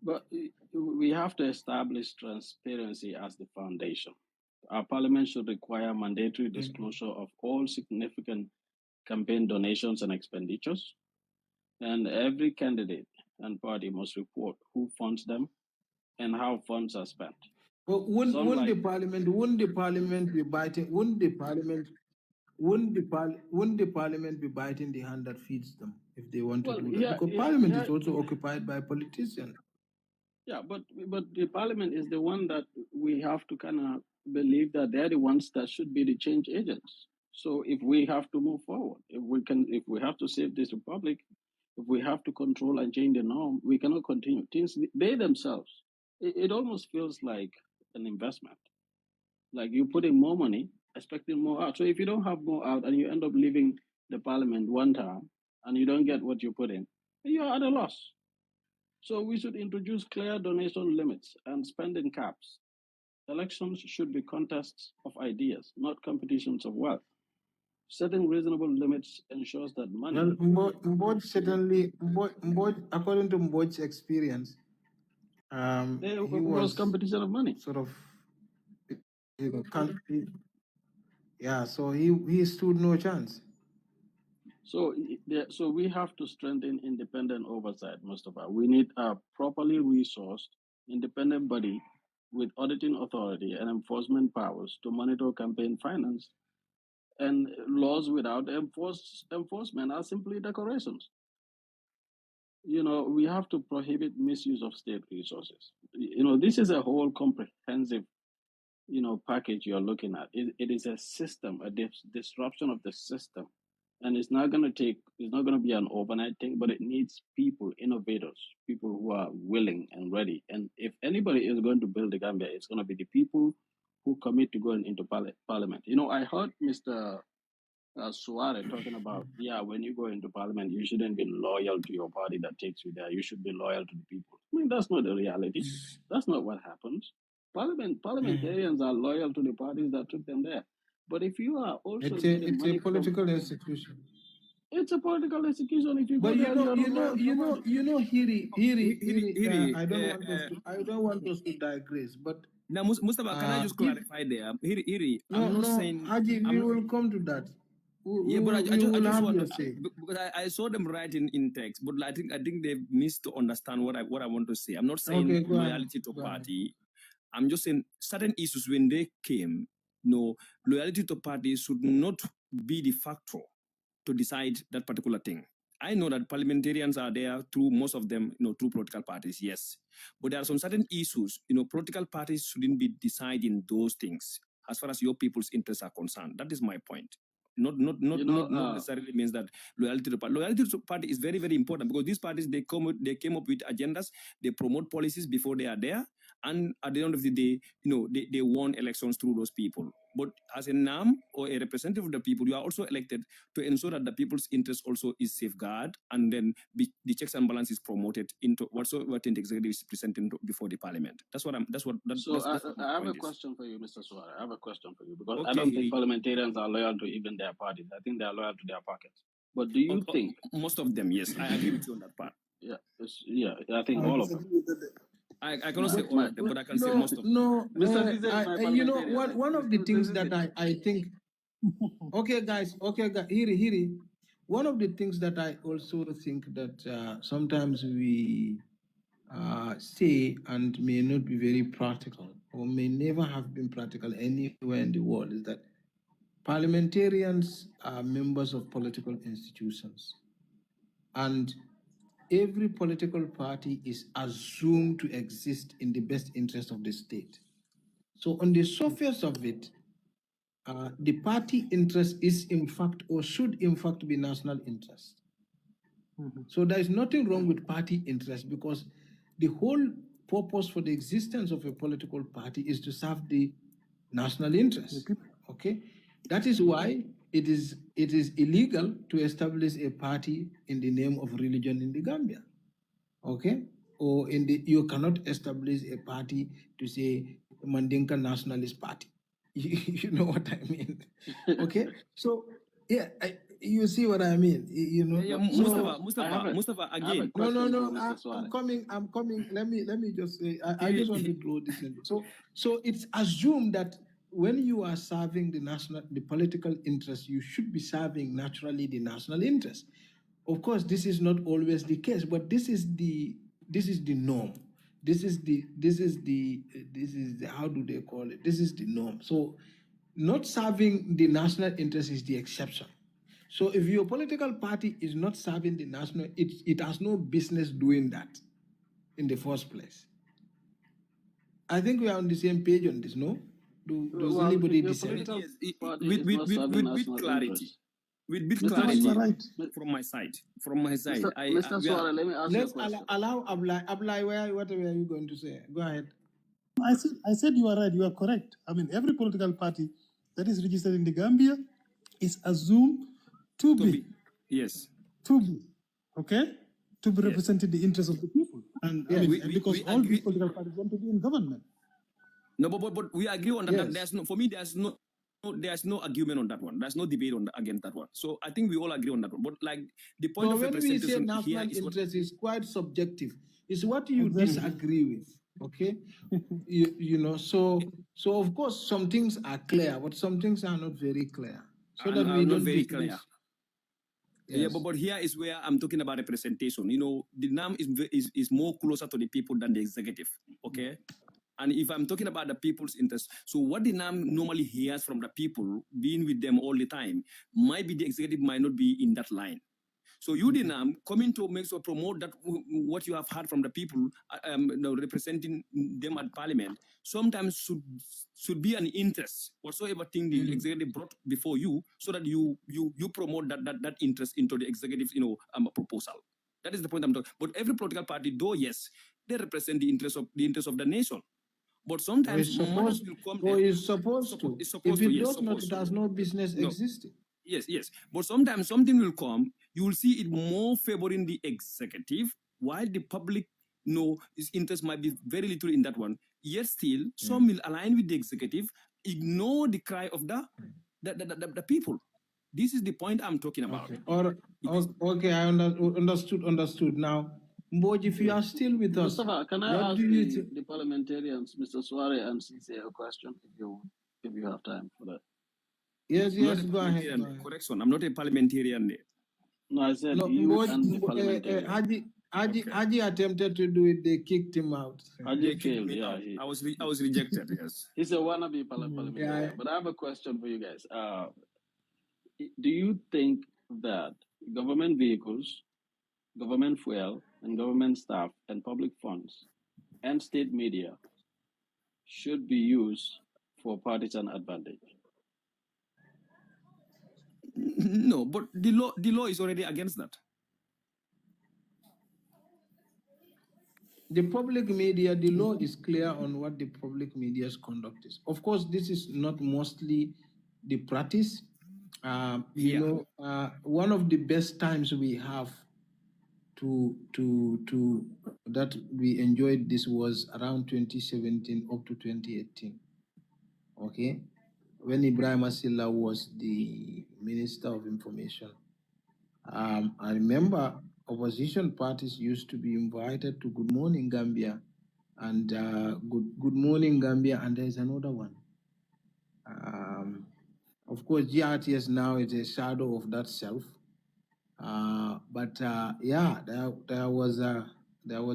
but we have to establish transparency as the foundation. Our parliament should require mandatory disclosure of all significant campaign donations and expenditures. And every candidate and party must report who funds them and how funds are spent. But wouldn't the parliament be biting? Wouldn't the parliament be biting the hand that feeds them if they want to do that? Because parliament is also occupied by politicians. Yeah, but the parliament is the one that we have to kind of believe that they're the ones that should be the change agents. So if we have to move forward, if we have to save this republic, if we have to control and change the norm, we cannot continue. They themselves, it almost feels like an investment. Like you put in more money, expecting more out. So if you don't have more out and you end up leaving the parliament one term and you don't get what you put in, you're at a loss. So we should introduce clear donation limits and spending caps. Elections should be contests of ideas, not competitions of wealth. Setting reasonable limits ensures that money. Well, according to Mbod's experience, There he was competition of money. Sort of, so he stood no chance. So we have to strengthen independent oversight, Mustafa. We need a properly resourced independent body with auditing authority and enforcement powers to monitor campaign finance, and laws without enforcement are simply decorations. You know, we have to prohibit misuse of state resources. You know, this is a whole comprehensive, you know, package you're looking at. It is a system, a disruption of the system. And it's not going to be an overnight thing, but it needs people, innovators, people who are willing and ready. And if anybody is going to build the Gambia, it's going to be the people who commit to going into parliament. You know, I heard Mr. Suare talking about, yeah, when you go into parliament, you shouldn't be loyal to your party that takes you there. You should be loyal to the people. I mean, that's not the reality. That's not what happens. Parliamentarians are loyal to the parties that took them there. But if you are also it's a political institution. It's a political institution. If you But go there, I don't want us to digress. But now, Mustafa, can I just clarify there? Hiri, I'm not saying Haji, we will come to that. But I just want to, because I saw them writing in text, but I think they missed to understand what I want to say. I'm not saying loyalty to party. I'm just saying certain issues when they came, no, loyalty to party should not be the factor to decide that particular thing. I know that parliamentarians are there through most of them, through political parties, yes. But there are some certain issues, political parties shouldn't be deciding those things as far as your people's interests are concerned. That is my point. Not necessarily means that loyalty to the party. Loyalty to the party is very, very important because these parties, they came up with agendas, they promote policies before they are there, and at the end of the day, they won elections through those people. But as a NAM or a representative of the people, you are also elected to ensure that the people's interest also is safeguarded, and then the checks and balances promoted into what the executive is presenting before the parliament. That's what I have a question for you, Mr. Suare. I have a question for you because I don't think parliamentarians are loyal to even their parties. I think they are loyal to their pockets. But do you think most of them? Yes, I agree with you on that part. Yeah, I think all of them. I cannot say all of them, but I can say most of them. No, one of the things that I think, okay, guys, Hiri, one of the things that I also think that sometimes we say and may not be very practical or may never have been practical anywhere in the world is that parliamentarians are members of political institutions. And every political party is assumed to exist in the best interest of the state. So on the surface of it, the party interest is in fact or should in fact be national interest. So there is nothing wrong with party interest because the whole purpose for the existence of a political party is to serve the national interest. Okay, that is why it is illegal to establish a party in the name of religion in the Gambia. Okay, or you cannot establish a party to say Mandinka Nationalist Party. You know what I mean? Okay, so yeah, you see what I mean? Mustafa, again. No. I'm coming. Let me just say. I just want to draw this in. So it's assumed that when you are serving the political interest, you should be serving naturally the national interest. Of course, this is not always the case, but this is the norm. This is how do they call it? This is the norm. So not serving the national interest is the exception. So if your political party is not serving the national, it has no business doing that in the first place. I think we are on the same page on this, no? Does anybody dissent? With clarity. With big clarity from my side. Mr. Suare, let me ask you a question. Allow Ablai, what are you going to say? Go ahead. I said you are right. You are correct. I mean, every political party that is registered in the Gambia is assumed to be. Yes. To be. Okay? To be representing the interests of the people. And because all these political parties want to be in government. No, but we agree on that. Yes. There's no argument on that one. There's no debate against that one. So I think we all agree on that one. But like the point of representation here is interest is quite subjective. It's what you disagree with. Okay, you know. So of course some things are clear, but some things are not very clear. So that we don't very clear. Yes. Yeah, but here is where I'm talking about representation. The NAM is more closer to the people than the executive. Okay. And if I'm talking about the people's interest, so what the NAM normally hears from the people, being with them all the time, might be the executive might not be in that line. So you, the NAM, coming to make sure promote that what you have heard from the people, representing them at Parliament, sometimes should be an interest whatsoever thing the executive brought before you, so that you promote that interest into the executive proposal. That is the point I'm talking. But every political party, though, yes, they represent the interest of the nation. But sometimes It's supposed, will come. it's supposed to. It's supposed if to. it Yes, does not, supposed it has no business No. existing. Yes. But sometimes something will come. You will see it more favoring the executive, while the public, its interest might be very little in that one. Yet still, some will align with the executive, ignore the cry of the people. This is the point I'm talking about. Okay, I understood. Now, Mboj, if you are still with us, Mustafa, can I what ask do you think? the parliamentarians, Mr. Suare and Cisse, a question if you have time for that? Yes, go ahead. Correction, I'm not a parliamentarian. No, I said No, you Mboj, and the parliamentarians. Haji attempted to do it, they kicked him out. Haji failed, yeah. I was rejected, yes. He's a wannabe parliamentarian. Yeah. But I have a question for you guys. Do you think that government vehicles, government fuel, and government staff and public funds and state media should be used for partisan advantage? No, but the law is already against that. The public media, the law is clear on what the public media's conduct is. Of course, this is not mostly the practice. One of the best times we have to that we enjoyed this was around 2017 up to 2018. Okay, when Ibrahim Asila was the Minister of Information. I remember opposition parties used to be invited to Good Morning Gambia and Good Morning Gambia, and there's another one. Of course, GRTS now is a shadow of that self. There was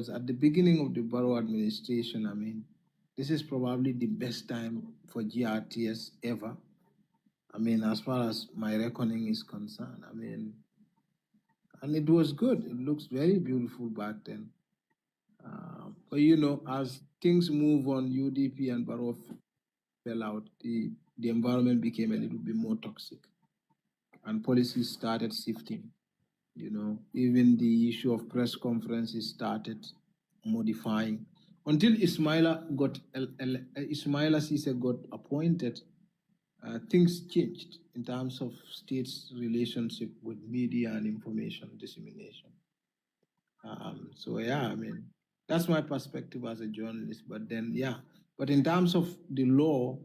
at the beginning of the Barrow administration. I mean, this is probably the best time for GRTS ever. I mean, as far as my reckoning is concerned, I mean, and it was good. It looks very beautiful back then. But as things move on, UDP and Barrow fell out. The environment became a little bit more toxic, and policies started shifting. Even the issue of press conferences started modifying until Ismaila Cisse got appointed. Things changed in terms of states' relationship with media and information dissemination. I mean, that's my perspective as a journalist. But in terms of the law,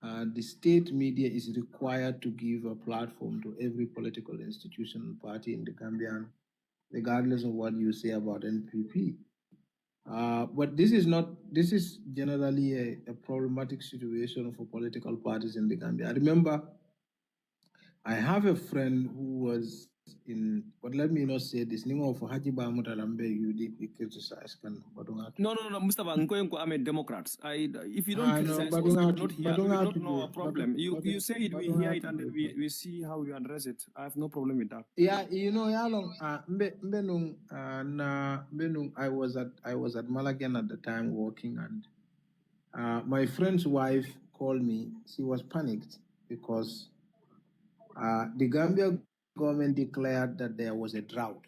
the state media is required to give a platform to every political institution and party in the Gambia, regardless of what you say about NPP. But this is generally a problematic situation for political parties in the Gambia. I remember I have a friend who was but let me not say this. For Haji Mutalambe, UDP criticized. No, Mr. Bankoyenko, I'm a Democrat. If you don't criticize us, we will not know a problem. You say it, we hear it, and we see how we address it. I have no problem with that. Yeah, I was at Malagan at the time working, and my friend's wife called me. She was panicked because the Gambia government declared that there was a drought.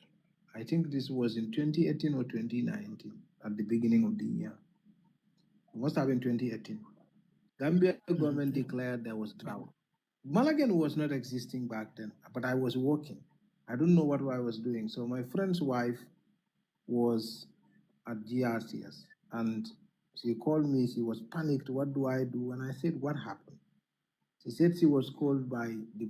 I think this was in 2018 or 2019, at the beginning of the year. It must have been 2018. Gambia government declared there was drought. Malagan was not existing back then, but I was working. I don't know what I was doing. So my friend's wife was at GRCS, and she called me. She was panicked. What do I do? And I said, what happened? She said she was called by the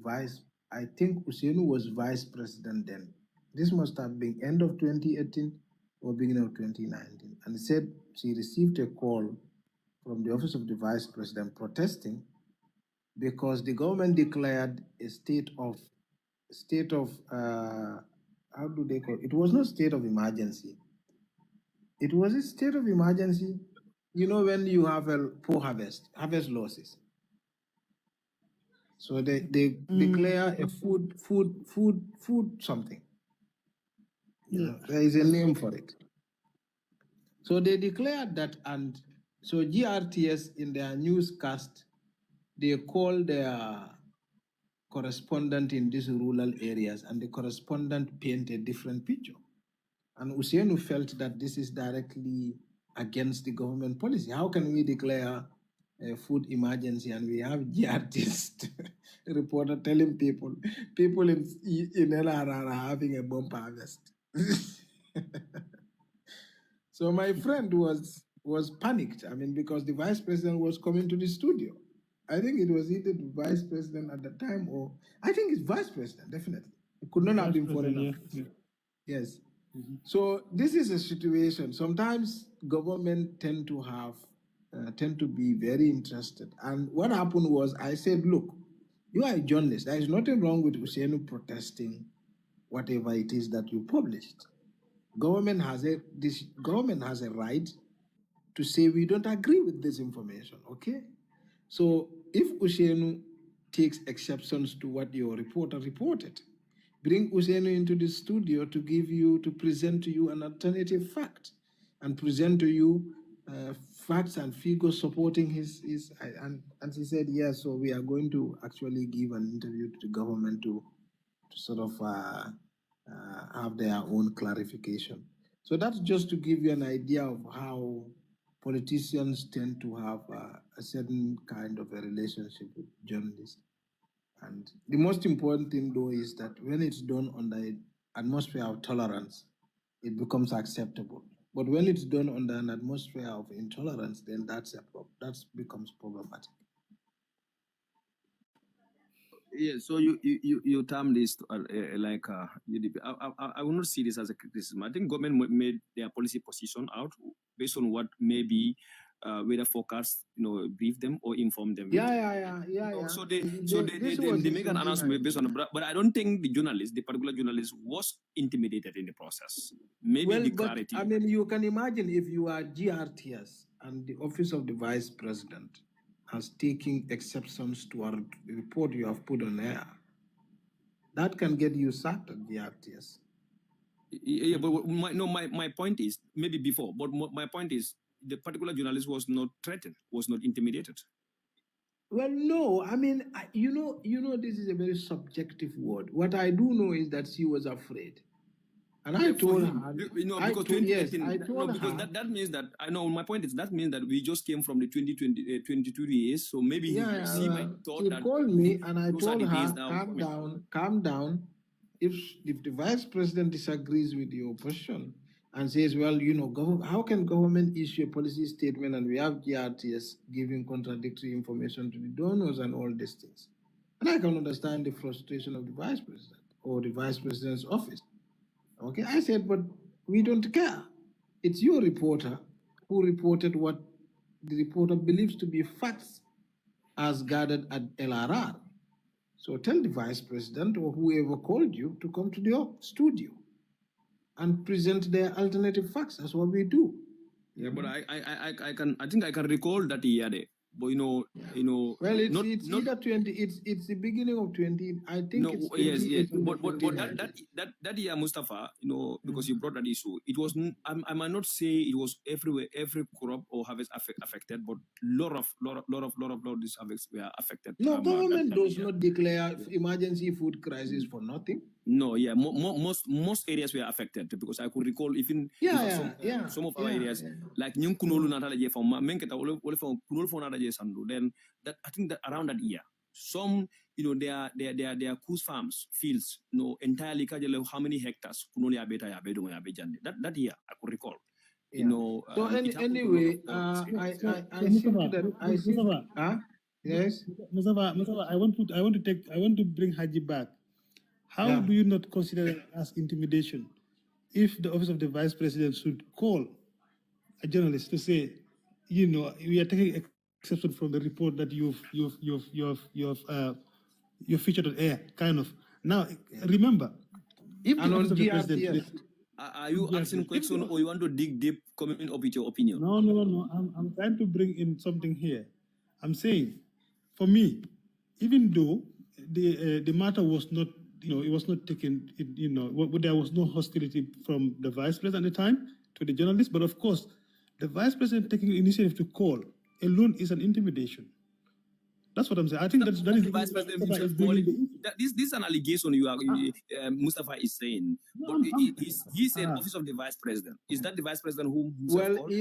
I think Hussein was vice president then. This must have been end of 2018 or beginning of 2019. And said she received a call from the office of the vice president protesting because the government declared a state of how do they call it? It was not state of emergency. It was a state of emergency, you know, when you have a poor harvest losses, so they declare a food something. You know, there is a name for it. So they declared that, and so GRTS in their newscast, they call their correspondent in these rural areas, and the correspondent paint a different picture. And Usainu felt that this is directly against the government policy. How can we declare a food emergency and we have GRTS reporter telling people in LRR are having a bomb harvest? So my friend was panicked. I mean, because the vice president was coming to the studio. I think it was either the vice president at the time, or I think it's vice president, definitely. It could not have been foreign affairs. Yes. So this is a situation. Sometimes government tend to be very interested. And what happened was, I said, look, you are a journalist. There is nothing wrong with Usainu protesting whatever it is that you published. Government has a right to say we don't agree with this information, okay? So if Usainu takes exceptions to what your reporter reported, bring Usainu into the studio to present to you an alternative fact and present to you facts and figures supporting his and he said, yes, so we are going to actually give an interview to the government to sort of have their own clarification. So that's just to give you an idea of how politicians tend to have a certain kind of a relationship with journalists. And the most important thing, though, is that when it's done under an atmosphere of tolerance, it becomes acceptable. But when it's done under an atmosphere of intolerance, then that becomes problematic. Yeah, so you term this like UDP. I will not see this as a criticism. I think government made their policy position out based on what maybe whether forecast brief them or inform them. Yeah. So they make an announcement based on, but I don't think the particular journalist was intimidated in the process. Maybe the clarity. But, I mean, you can imagine if you are GRTS and the office of the vice president has taken exceptions to a report you have put on air, that can get you sacked at GRTS. Yeah, but my point is, maybe before, but my point is, the particular journalist was not threatened, was not intimidated. Well, no, I mean, you know, this is a very subjective word. What I do know is that she was afraid. And I told her, because that means that, I know, my point is, that means that we just came from the 2022 years, so maybe she might thought that. She called me and I told her, calm down. If the vice president disagrees with your position and says, well, how can government issue a policy statement and we have GRTS giving contradictory information to the donors and all these things? And I can understand the frustration of the vice president or the vice president's office. Okay, I said, but we don't care. It's your reporter who reported what the reporter believes to be facts as gathered at LRR. So tell the vice president or whoever called you to come to the studio and present their alternative facts. That's what we do. Yeah, but I think I can recall that year there. But well, it's either 20. It's the beginning of 20. I think. No, yes. But that year, Mustafa, because you brought that issue, it was. I might not say it was everywhere, every crop or harvest affected, but lot of these harvests were affected. No, government does not declare emergency food crisis for nothing. No, yeah, most areas were affected because I could recall even some of our areas like Nyung Kunolu Natala Je from Menketa Kunol for Nada Je Sandu. Then that I think that around that year, some their coos farms fields entirely how many hectares Kunoli Abeta Yabedo Yabejandi. That year I could recall. So anyway, I see that. Yes, Mustafa, I want to bring Haji back. How do you not consider it as intimidation if the office of the vice president should call a journalist to say, we are taking exception from the report that you've featured on air, kind of. Now, remember, if the office of the president... Are you asking question or you want to dig deep, coming up with your opinion? No. I'm trying to bring in something here. I'm saying, for me, even though the matter was not, it was not taken, there was no hostility from the vice president at the time to the journalists, but of course, the vice president taking the initiative to call alone is an intimidation. That's what I'm saying. I think that is the vice president himself calling. This is an allegation Mustafa is saying. No, But he said office of the vice president. Is that the vice president who himself Well, called?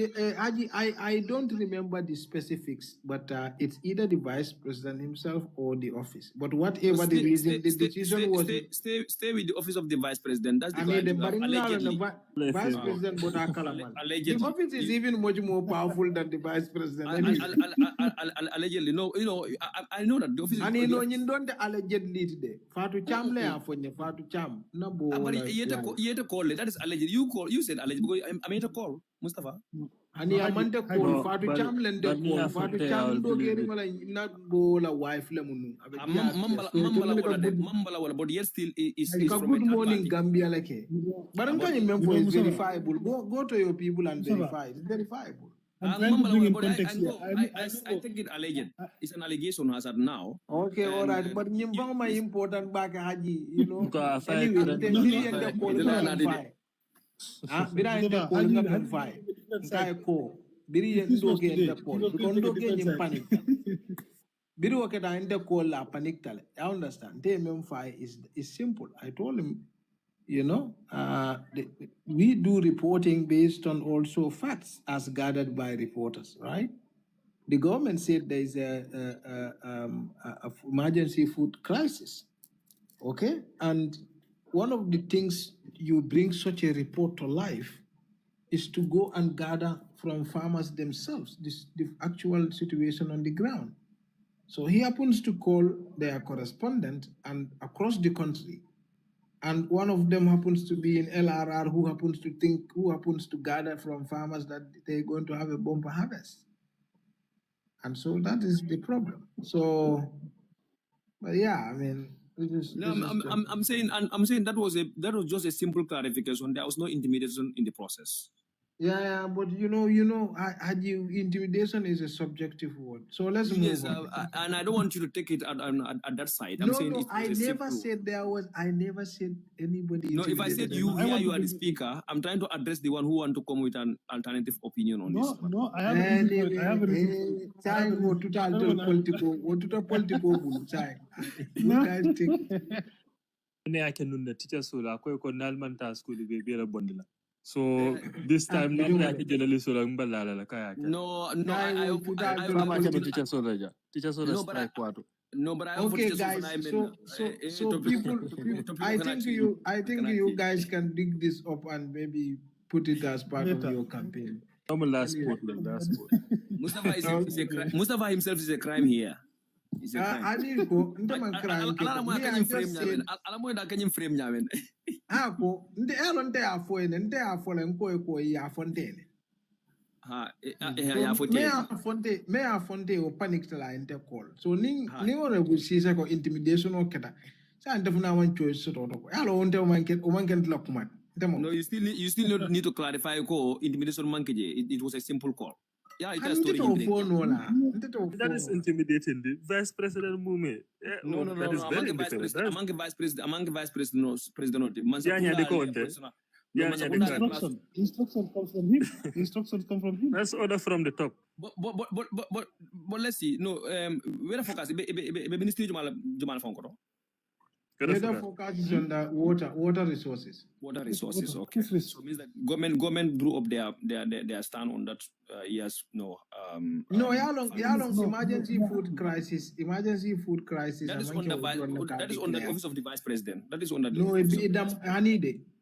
I don't remember the specifics, but it's either the vice president himself or the office. But whatever the reason, the decision was. Stay with the office of the vice president. That's the allegedly. Vice president, but the office is even much more powerful than the vice president. Allegedly, no, I know that the office. And you don't allegedly today. Fatu Cham le afonye Fatu Cham. No bo. But you call it. That is alleged. You said alleged because I made a call, Mustafa. And you amanda call Fatu Cham lende call Fatu Cham do geri mala not go la wife le munu. Mambala wala, but yet still is from good morning Gambia like. But I'm telling you, it's verifiable. Go to your people and verify. It's verifiable. I take it alleged. It's an allegation as of now. Okay, all right. But you my important back Haji, Anyway, I understand. TMM5 is simple. I told him, we do reporting based on also facts as gathered by reporters, right? The government said there is a emergency food crisis, okay? And one of the things you bring such a report to life is to go and gather from farmers themselves the actual situation on the ground. So he happens to call their correspondent and across the country. And one of them happens to be in LRR who happens to gather from farmers that they're going to have a bumper harvest. And so that is the problem. So, but yeah, I mean, I'm saying that was just a simple clarification. There was no intimidation in the process. Yeah, but intimidation is a subjective word. So let's move on. And I don't want you to take it at that side. I never said anybody. No, if I said you are the speaker, I'm trying to address the one who want to come with an alternative opinion on this. No, I have I can the teacher so la ko nalmanta school be bela bondila. So this time no I can journalist so mbala la kaya. No, I teacher so la strike kwato. No, but I okay, guys. So people, I think you guys can dig this up and maybe put it as part of your campaign. I'm a last sport. Mustafa himself is a crime here. It's a crime. I need go. Crime. Me Fonte o panic la intercall. So ni honorable Caesar ko intimidation o keta. Sa ndefuna one choice so to. Hello onte o man can lock man. No, you still need to clarify ko intimidation mankeje. It was a simple call. Yeah, it has story. That is intimidating. The vice president movement. No. That is very different. Among the vice president, Instruction comes from him. Instructions come from him. That's order from the top. But let's see. No, where the focus? Ministry Jumal Fonkoro. Weather focus is on the water resources. Water resources, okay. So it means that government drew up their stand on that. Yes, no. How long emergency food crisis? That is on the office of the vice president. That is on the. No,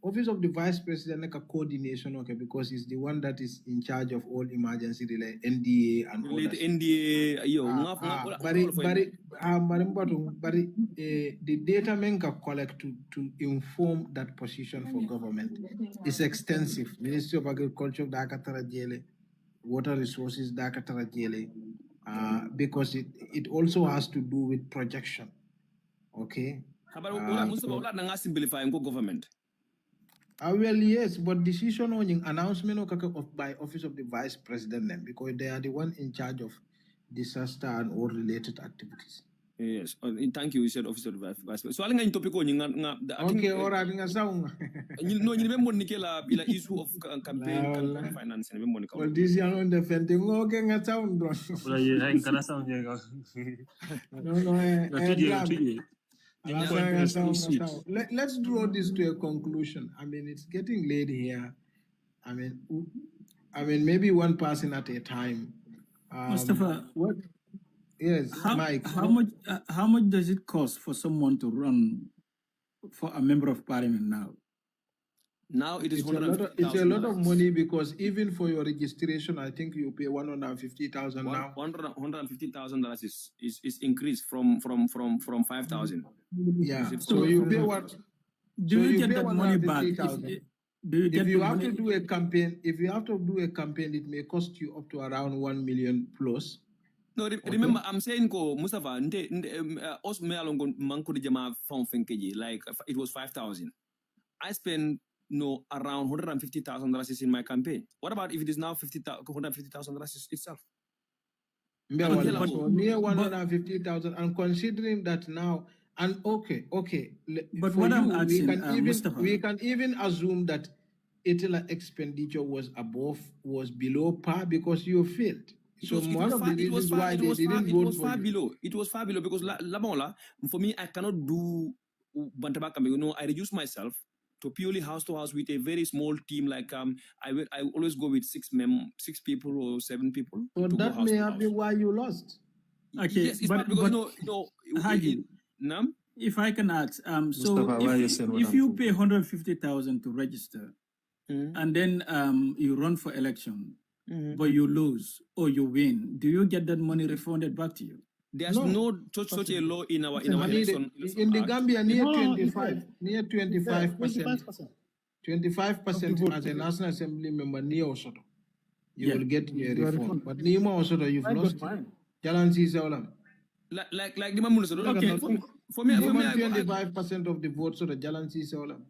office of the vice president like a coordination, okay, because it's the one that is in charge of all emergency related NDA and all that. NDA, the data men can collect to inform that position for government is extensive. Ministry of Agriculture, Dakatara Jele, Water Resources, Dakatara Jele, because it also has to do with projection. Okay. How about simplifying government? Well, yes, but decision on announcement of by Office of the Vice President then, because they are the one in charge of disaster and all related activities. Yes, thank you. You said Officer Vice President. So, aling topic ko nga okay, all right, nga sound. No, you remember Nikela ila issue of campaign finance. Well, this is on defending. Okay, nga sound, bro. Well, yeah, I can sound Let's draw this to a conclusion. I mean, it's getting late here. I mean, maybe one person at a time. Mustafa, what? Yes, Mike. How much does it cost for someone to run for a member of parliament now? Now it is it's a lot of money, because even for your registration, I think you pay $150,000 now. $150,000 is increased from 5,000. Yeah. So you pay what? Do you get that money back? If you have to do a campaign, it may cost you up to around 1 million plus. No, remember, I'm saying Mustafa, like it was 5,000. I spent around $150,000 in my campaign. What about if it is now $150,000 itself? Near 150,000, and considering that now, and okay. But what I'm asking, Mustafa, we can even assume that ITILA expenditure was below par because you failed. So one of the reasons why they didn't vote for you. It was far below because for me, I cannot do Bantabaka. I reduce myself to purely house to house with a very small team. Like I always go with 6 people or 7 people. So that may have been why you lost. Okay, yes, but because Haji, if I can ask, so if you pay 150,000 to register, and then you run for election, but you lose or you win, do you get that money refunded back to you? There's no such a law in our election. In the Gambia, near 25%. 25% as a National Assembly member near Osoto. You will get a refund. But near Osoto, you've lost. Jalansi Saulam. Like the Mamun said, okay. For me, 25% of the votes of the Jalansi Saulam.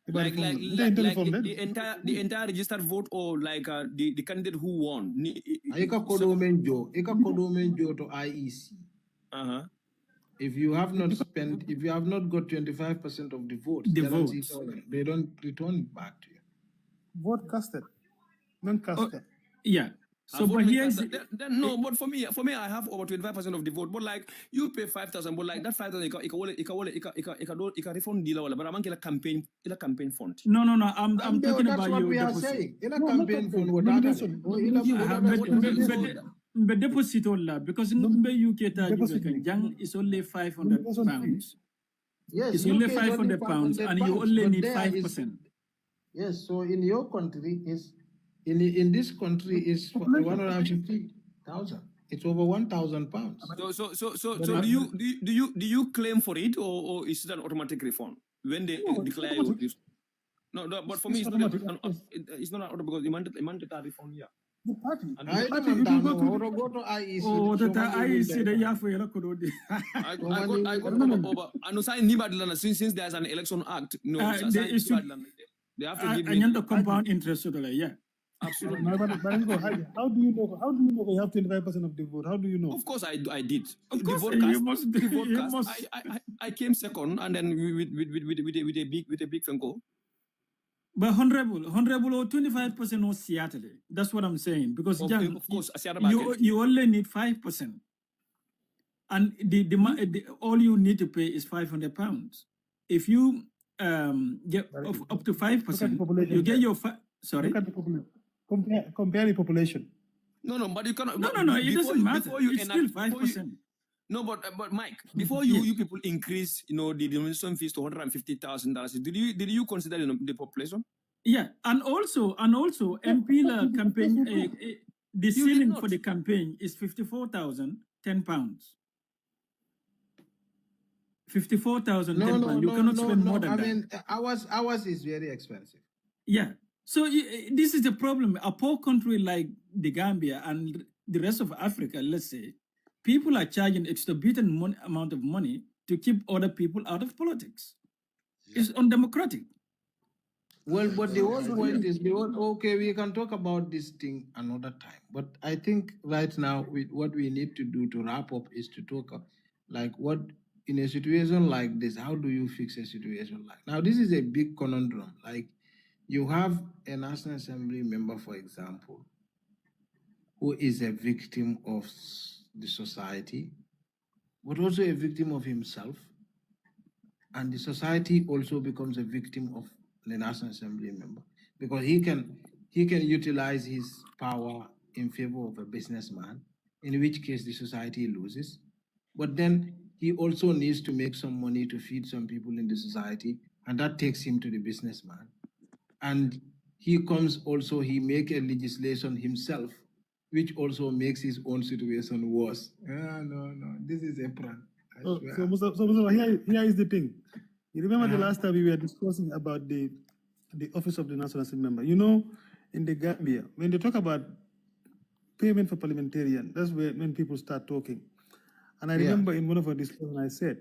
Like the entire registered vote, or like the candidate who won. Eka kodomenjo to IEC. If you have not got 25% of the votes, they don't return it back to you. Vote casted, non-casted. Yeah. So, but here's no. But for me, I have over 25% of the vote. But like you pay 5,000, but like that 5,000, it can refund deal. But I'm a campaign fund. No. I'm talking about what we are saying. In a campaign fund, but deposit all because in the UK, is only £500. Yes, it's only £500, and you only need 5%. Yes. So in your country is. In this country is 150,000. It's over 1,000 pounds. So do you claim for it, or is it an automatic refund when they declare you? No, but for me it's not an automatic, because the mandatory refund. Yeah. The party. I don't go to IEC. Oh, the IEC they have for I got over. And since there's an election act, they have to give me the compound interest. Yeah. Absolutely. How do you know you have 25% of the vote? How do you know? Of course, I did. Of course, I came second, and then with a big finko. But honorable, or 25% was Seattle. That's what I'm saying, because of course, you only need 5%, and the all you need to pay is £500. If you get up to 5%, you get your sorry. Look at the population. Compare the population. No, but you cannot. No, it doesn't matter. It's still 5%. No, but Mike, before you people increase, the denomination fees to $150,000, did you consider the population? Yeah, and also MPLA campaign. The ceiling for the campaign is £54,010. £54,010. You cannot spend more than that. I mean, ours is very expensive. Yeah. So this is the problem. A poor country like the Gambia and the rest of Africa, let's say, people are charging exorbitant amount of money to keep other people out of politics. It's undemocratic. Well, but the whole point is, okay, we can talk about this thing another time. But I think right now, what we need to do to wrap up is to talk like what in a situation like this, how do you fix a situation like now? This is a big conundrum. Like you have a National Assembly member, for example, who is a victim of the society, but also a victim of himself. And the society also becomes a victim of the National Assembly member because he can utilize his power in favor of a businessman, in which case the society loses. But then he also needs to make some money to feed some people in the society, and that takes him to the businessman. And he comes also, he make a legislation himself, which also makes his own situation worse. No, this is a plan. So here is the thing. You remember the last time we were discussing about the office of the National Assembly member. You know, in the Gambia, when they talk about payment for parliamentarian, that's when people start talking. And I remember in one of our discussions, I said,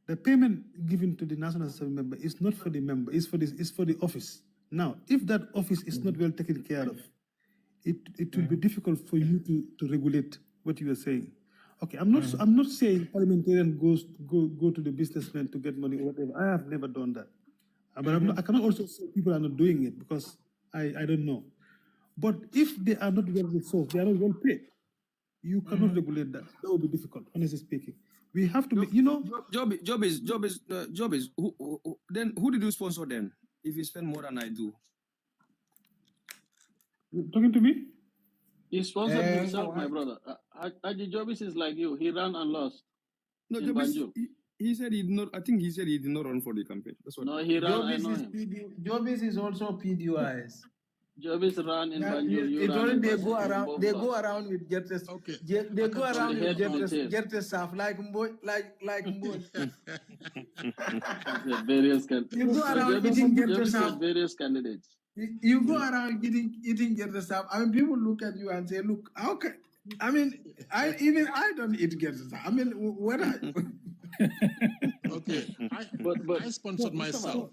the payment given to the National Assembly member is not for the member, it's for the office. Now, if that office is not well taken care of, it will be difficult for you to regulate what you are saying. Okay, I'm not saying parliamentarian go to the businessman to get money or whatever. I have never done that. But I cannot also say people are not doing it because I don't know. But if they are not well resourced, they are not well paid, you cannot regulate that. That would be difficult, honestly speaking. We have to make, Job is. Then who did you sponsor then? If you spend more than I do. You're talking to me? He sponsored himself, my brother. Haji Jobis is like you. He ran and lost. No, Jobis, he said he did not. I think he said he did not run for the campaign. That's what. No, he ran. I know him. Jobis is also PDYS. Jobis ran in Banjul. It's only they go around. They go around with Jetes. Okay. They go around with Jetes stuff like Mboy. Various candidates. You go around eating Jetes stuff. Various candidates. You go around eating Jetes stuff. I mean, people look at you and say, "Look, okay." I mean, I don't eat Jetes stuff. I mean, what? Okay, but I sponsored myself.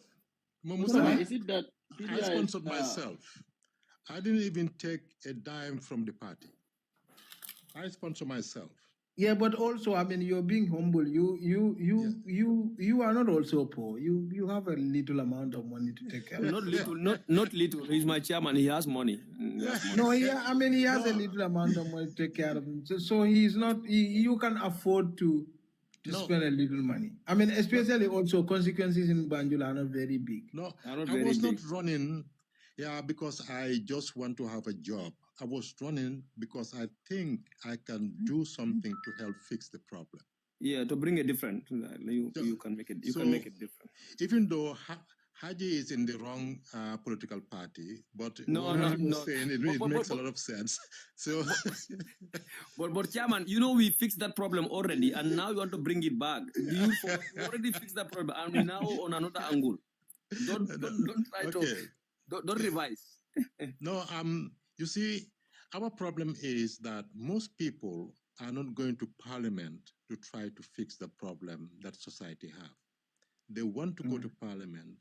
Is it that I sponsored myself? I didn't even take a dime from the party. I sponsor myself. Yeah, but also, I mean, you're being humble. You are not also poor. You have a little amount of money to take care of. Not little. He's my chairman. He has money. No, yeah, I mean, he has a little amount of money to take care of him. So he's not. You can afford to spend a little money. I mean, especially also consequences in Banjul are not very big. No, I was not running. Yeah, because I just want to have a job. I was running because I think I can do something to help fix the problem. Yeah, to bring it different. You can make it. You can make it different. Even though Haji is in the wrong political party, but no. Saying it makes a lot of sense. So, but chairman, we fixed that problem already, and now you want to bring it back. You already fixed that problem, and now on another angle. Don't try to. Don't revise. No, you see, our problem is that most people are not going to parliament to try to fix the problem that society have. They want to go to parliament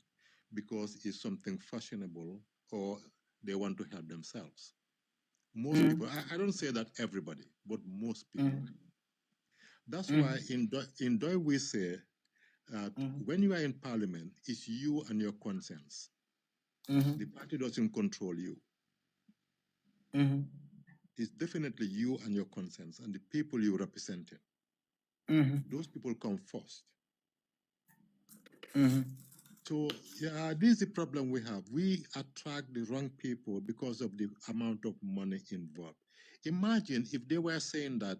because it's something fashionable or they want to help themselves. Most people, I don't say that everybody, but most people. That's why in Doi we say, when you are in parliament, it's you and your conscience. The party doesn't control you. It's definitely you and your conscience and the people you represent. Those people come first. So yeah, this is the problem we have. We attract the wrong people because of the amount of money involved. Imagine if they were saying that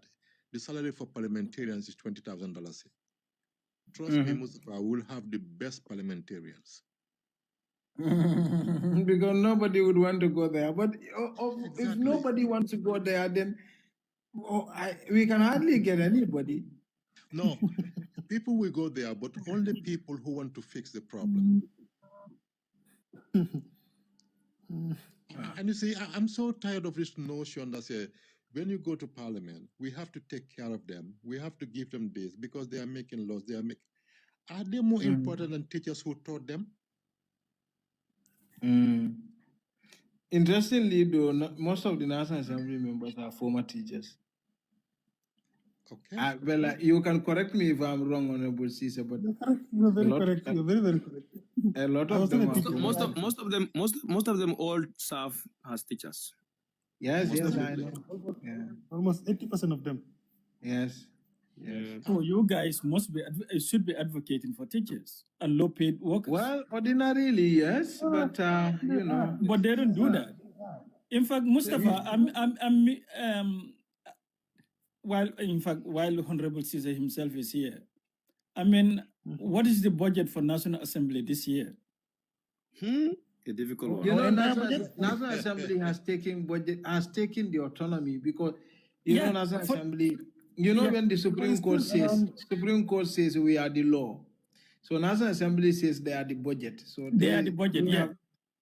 the salary for parliamentarians is $20,000. Trust me, Mustafa, we'll have the best parliamentarians. Because nobody would want to go there. But if nobody wants to go there, then we can hardly get anybody. No, people will go there, but only people who want to fix the problem. And you see, I'm so tired of this notion that when you go to parliament, we have to take care of them. We have to give them this because they are making laws. Are they more important than teachers who taught them? Interestingly, though, most of the National Assembly members are former teachers. Okay. Well, you can correct me if I'm wrong, Honorable Caesar, but You're very correct. You're very, very correct. A lot of them are most of them all serve as teachers. Yes, I know. Yeah. Almost 80% of them. Yes. Yes. So you guys should be advocating for teachers and low-paid workers. Well, ordinarily, yes, but you know. But they don't do that. In fact, Mustafa, while Honorable Caesar himself is here, I mean, what is the budget for National Assembly this year? A difficult one. You know, National Assembly has taken the autonomy because know, National Assembly. You know, when the Supreme Court says we are the law, so National Assembly says they are the budget. So they are the budget.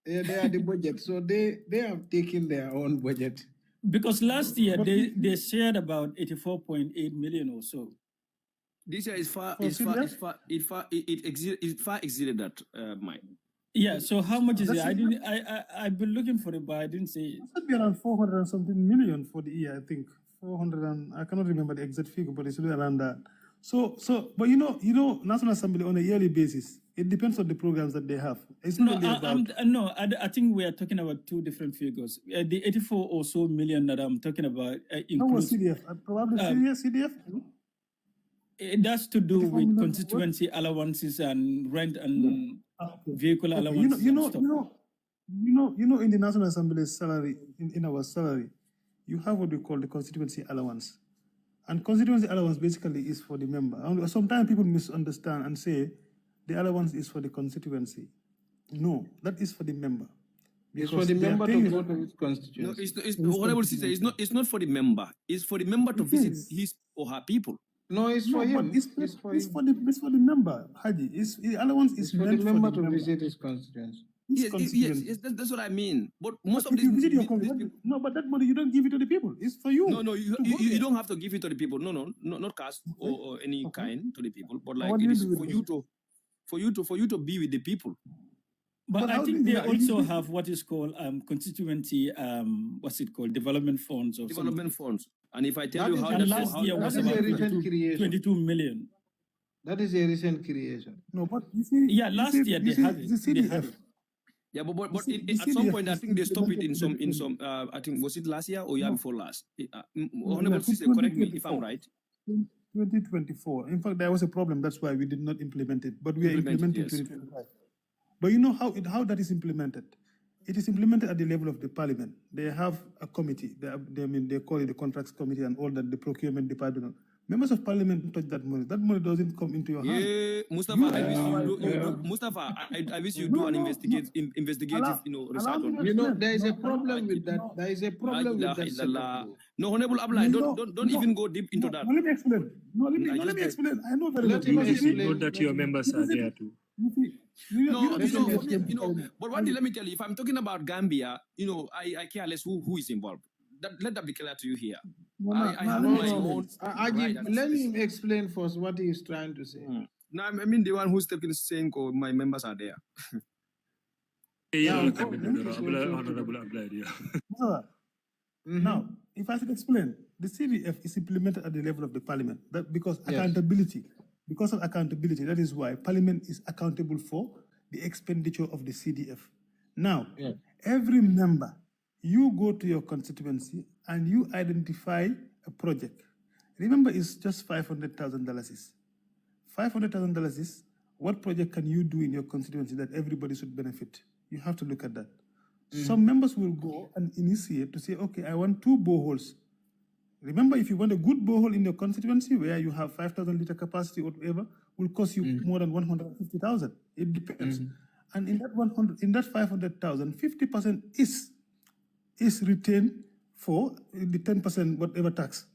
They are the budget. So they have taken their own budget. Because last year they shared about 84.8 million or so. This year is far exceeded that, Mike. Yeah. So how much is it? I've been looking for it, but I didn't see it. It should be around 400 and something million for the year, I think. 400 and I cannot remember the exact figure, but it's really around that. So, but you know, National Assembly on a yearly basis, it depends on the programs that they have. It's not I think we are talking about two different figures. The 84 or so million that I'm talking about includes CDF. Probably CDF. It has to do with constituency allowances and rent and vehicle allowances. You know, in the National Assembly's salary, in our salary, you have what we call the constituency allowance. And constituency allowance basically is for the member. And sometimes people misunderstand and say the allowance is for the constituency. No, that is for the member. It's for the member to go to his constituency. No, Honorable Caesar, it's not for the member. It's for the member to visit his or her people. No, it's for him. It's for the member, Haji. The allowance is for meant the member to visit his constituency. Yes, that's what I mean. But most of these people, no, but that money you don't give it to the people. It's for you. No, you don't have to give it to the people. No, not cash or any kind to the people. But like it is for you to be with the people. But I think they also have what is called constituency. What's it called? Development funds. Or development funds. And if I tell you how last year was about 22 million. That is a recent creation. No, but you see, last year they had it. Yeah, but at some point I think they stopped it in some. I think was it last year or year before last? Honorable Caesar, correct me if I'm right. 2024. In fact, there was a problem. That's why we did not implement it. But we are implementing 2025. But you know how that is implemented? It is implemented at the level of the parliament. They have a committee. They call it the contracts committee and all that, the procurement department. Members of parliament don't touch that money. That money doesn't come into your hand. Yeah, Mustafa, I wish you do an investigative, research on. You know, there is a problem with that. There is a problem with that. No, Honorable Ablai, don't even go deep into that. Let me explain. Let me explain. I know very well. Let me explain that your members are there too. But one thing, let me tell you, if I'm talking about Gambia, I care less who is involved. Let that be clear to you here. I have my own. Let him explain first what he is trying to say. No, I mean the one who's saying, "Oh, my members are there." Now, if I should explain, the CVF is implemented at the level of the parliament. That because accountability. Because of accountability, that is why Parliament is accountable for the expenditure of the CDF. Now, every member, you go to your constituency and you identify a project. Remember, it's just $500,000. $500,000 is what project can you do in your constituency that everybody should benefit? You have to look at that. Some members will go and initiate to say, okay, I want 2 boreholes. Remember, if you want a good borehole in your constituency where you have 5,000 liter capacity or whatever, will cost you more than 150,000. It depends. And in that 500,000, 50% is retained for the 10% whatever tax.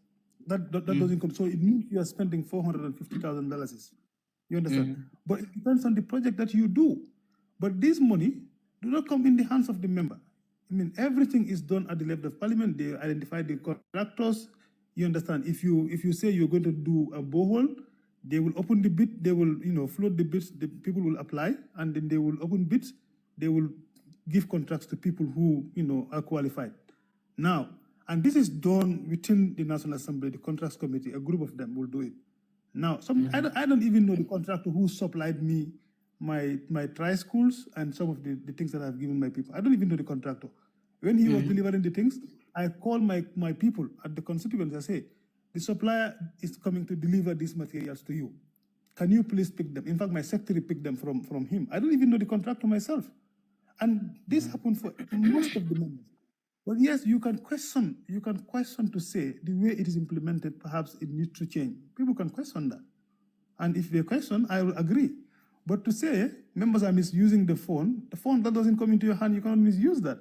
That doesn't come. So it means you are spending $450,000. You understand? But it depends on the project that you do. But this money do not come in the hands of the member. I mean, everything is done at the level of parliament. They identify the contractors. You understand? If you say you're going to do a borehole, they will open the bid. They will, float the bids. The people will apply, and then they will open bids. They will give contracts to people who, are qualified. Now, and this is done within the National Assembly, the contracts committee. A group of them will do it. Now, I don't even know the contractor who supplied me my tri-schools and some of the things that I've given my people. I don't even know the contractor. When he was delivering the things, I called my people at the constituency. I say, the supplier is coming to deliver these materials to you. Can you please pick them? In fact, my secretary picked them from him. I don't even know the contractor myself. And this happened for most of the members. But yes, you can question to say the way it is implemented, perhaps it needs to change. People can question that. And if they question, I will agree. But to say members are misusing the phone that doesn't come into your hand, you cannot misuse that.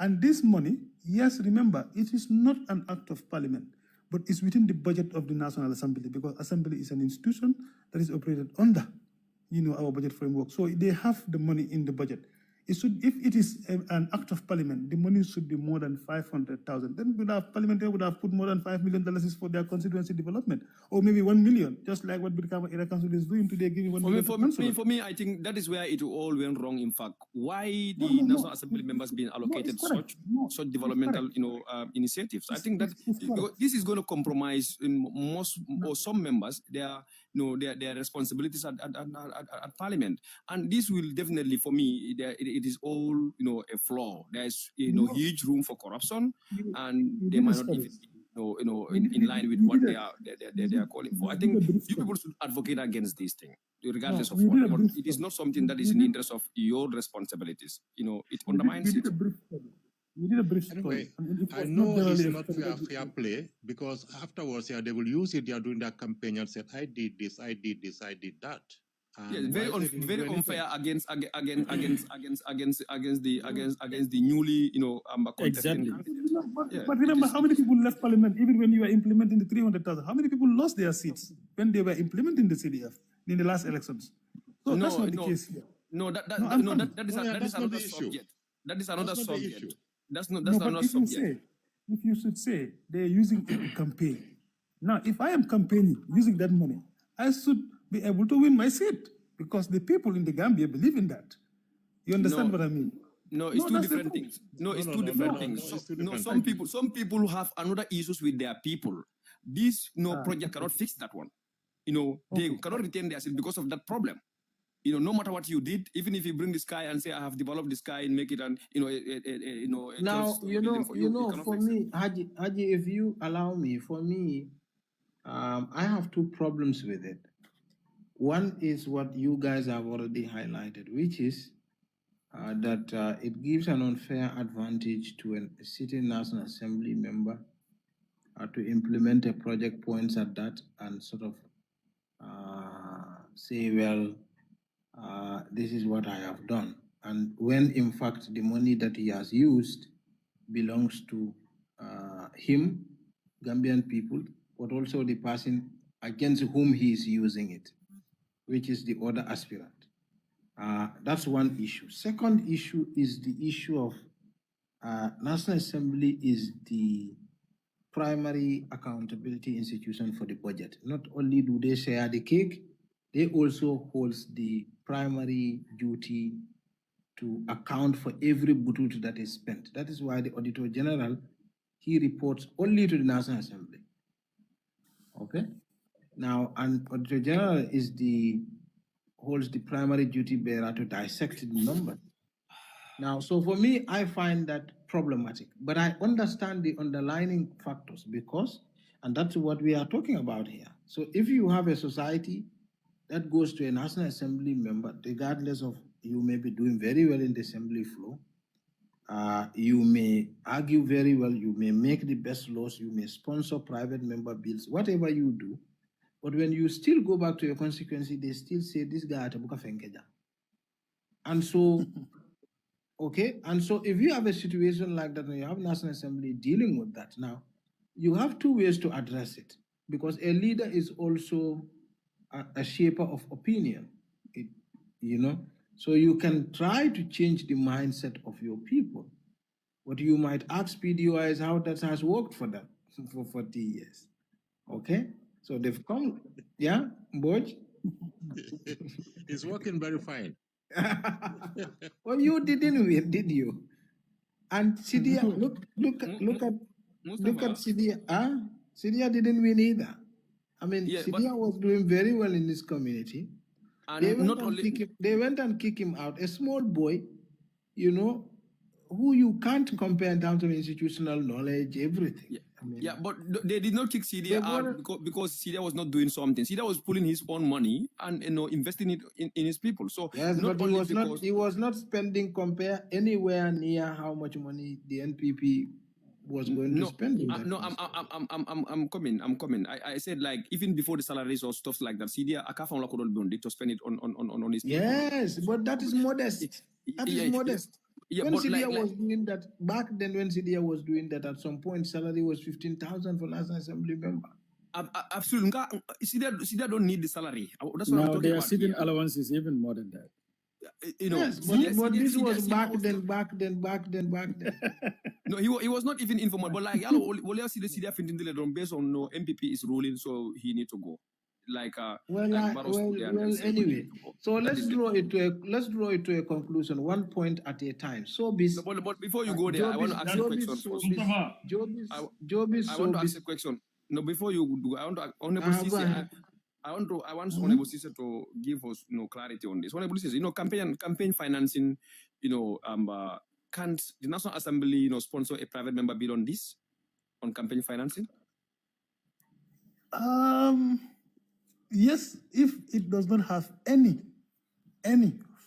And this money, yes, remember, it is not an act of parliament, but it's within the budget of the National Assembly, because Assembly is an institution that is operated under, our budget framework. So they have the money in the budget. If it is an act of parliament, the money should be more than 500,000. Then parliament would have put more than $5 million for their constituency development, or maybe 1 million, just like what Brikama Area Council is doing today, giving 1 million. For me, I think that is where it all went wrong. In fact, why the National Assembly members being allocated such developmental, initiatives? I think that this is going to compromise in most or some members their responsibilities at parliament, and this will definitely, for me, it is all a flaw. There's huge room for corruption, and they might not even in line with what they are calling for. I think you people should advocate against this thing, regardless of what. But it is not something that is in the interest of your responsibilities. It undermines it. We did a brief anyway, I know it's not fair play, because afterwards, they will use it. They are doing their campaign and said, "I did this, I did this, I did that." Yeah, very unfair against the newly contesting. Exactly. But remember, how many people left parliament even when you were implementing the 300,000? How many people lost their seats when they were implementing the CDF in the last elections? So that's not the case here. That is another subject. That is another subject. That's another subject. If you should say they're using a campaign. Now, if I am campaigning using that money, I should be able to win my seat, because the people in the Gambia believe in that. You understand what I mean? No, it's two different things. No, it's two different things. Some people have another issues with their people. This project cannot fix that one. They cannot retain their seat because of that problem. No matter what you did, even if you bring this guy and say, I have developed this guy and make it an, now, for me, Haji, if you allow me, for me, I have two problems with it. One is what you guys have already highlighted, which is that it gives an unfair advantage to a sitting National Assembly member to implement a project, points at that, and sort of say, well, this is what I have done. And when in fact the money that he has used belongs to him, Gambian people, but also the person against whom he is using it, which is the other aspirant. That's one issue. Second issue is the issue of National Assembly is the primary accountability institution for the budget. Not only do they share the cake, they also hold the primary duty to account for every butut that is spent. That is why the Auditor General, he reports only to the National Assembly. Okay? Now, and Auditor General holds the primary duty bearer to dissect the numbers. Now, so for me, I find that problematic, but I understand the underlying factors because, and that's what we are talking about here. So if you have a society that goes to a National Assembly member, regardless of, you may be doing very well in the assembly floor, you may argue very well, you may make the best laws, you may sponsor private member bills, whatever you do, but when you still go back to your constituency, they still say this guy atabuka fenkeja. And so, okay, and so if you have a situation like that, and you have National Assembly dealing with that, now, you have two ways to address it, because a leader is also a shaper of opinion, So you can try to change the mindset of your people, What you might ask PDY is how that has worked for them for 40 years. Okay? So they've come, yeah, Boj? It's working very fine. Well, you didn't win, did you? And Sidia, look at Sidia. Sidia didn't win either. I mean, Yeah, Sidia was doing very well in this community. and They went and kicked him out. A small boy, you know, who you can't compare in terms of institutional knowledge, everything. Yeah, I mean, yeah, but they did not kick Syria out because Syria was not doing something. Syria was pulling his own money and investing it in his people. So yes, but he was not spending compare anywhere near how much money the NPP was going to spend. I'm coming. I said, like, even before the salaries or stuff like that, Syria to spend it on his people. Yes, but that is modest. That is modest. Yeah, when but Syria was doing that, back then when Syria was doing that, at some point salary was 15,000 for National Assembly member. Absolutely. Syria don't need the salary. That's what now I'm talking they are about. sitting allowances even more than that. Yes, but this was back then. No, he was not even informal. But like, Syria based on MPP is ruling, so he need to go. Like anyway. So let's draw it to a conclusion, one point at a time. So but before you go there, I want to ask a question. I want to ask a question. No, before you do, I want Honorable Cisse to give us clarity on this. Honorable Cisse, campaign financing, can't the National Assembly sponsor a private member bill on this, on campaign financing? Yes, if it does not have any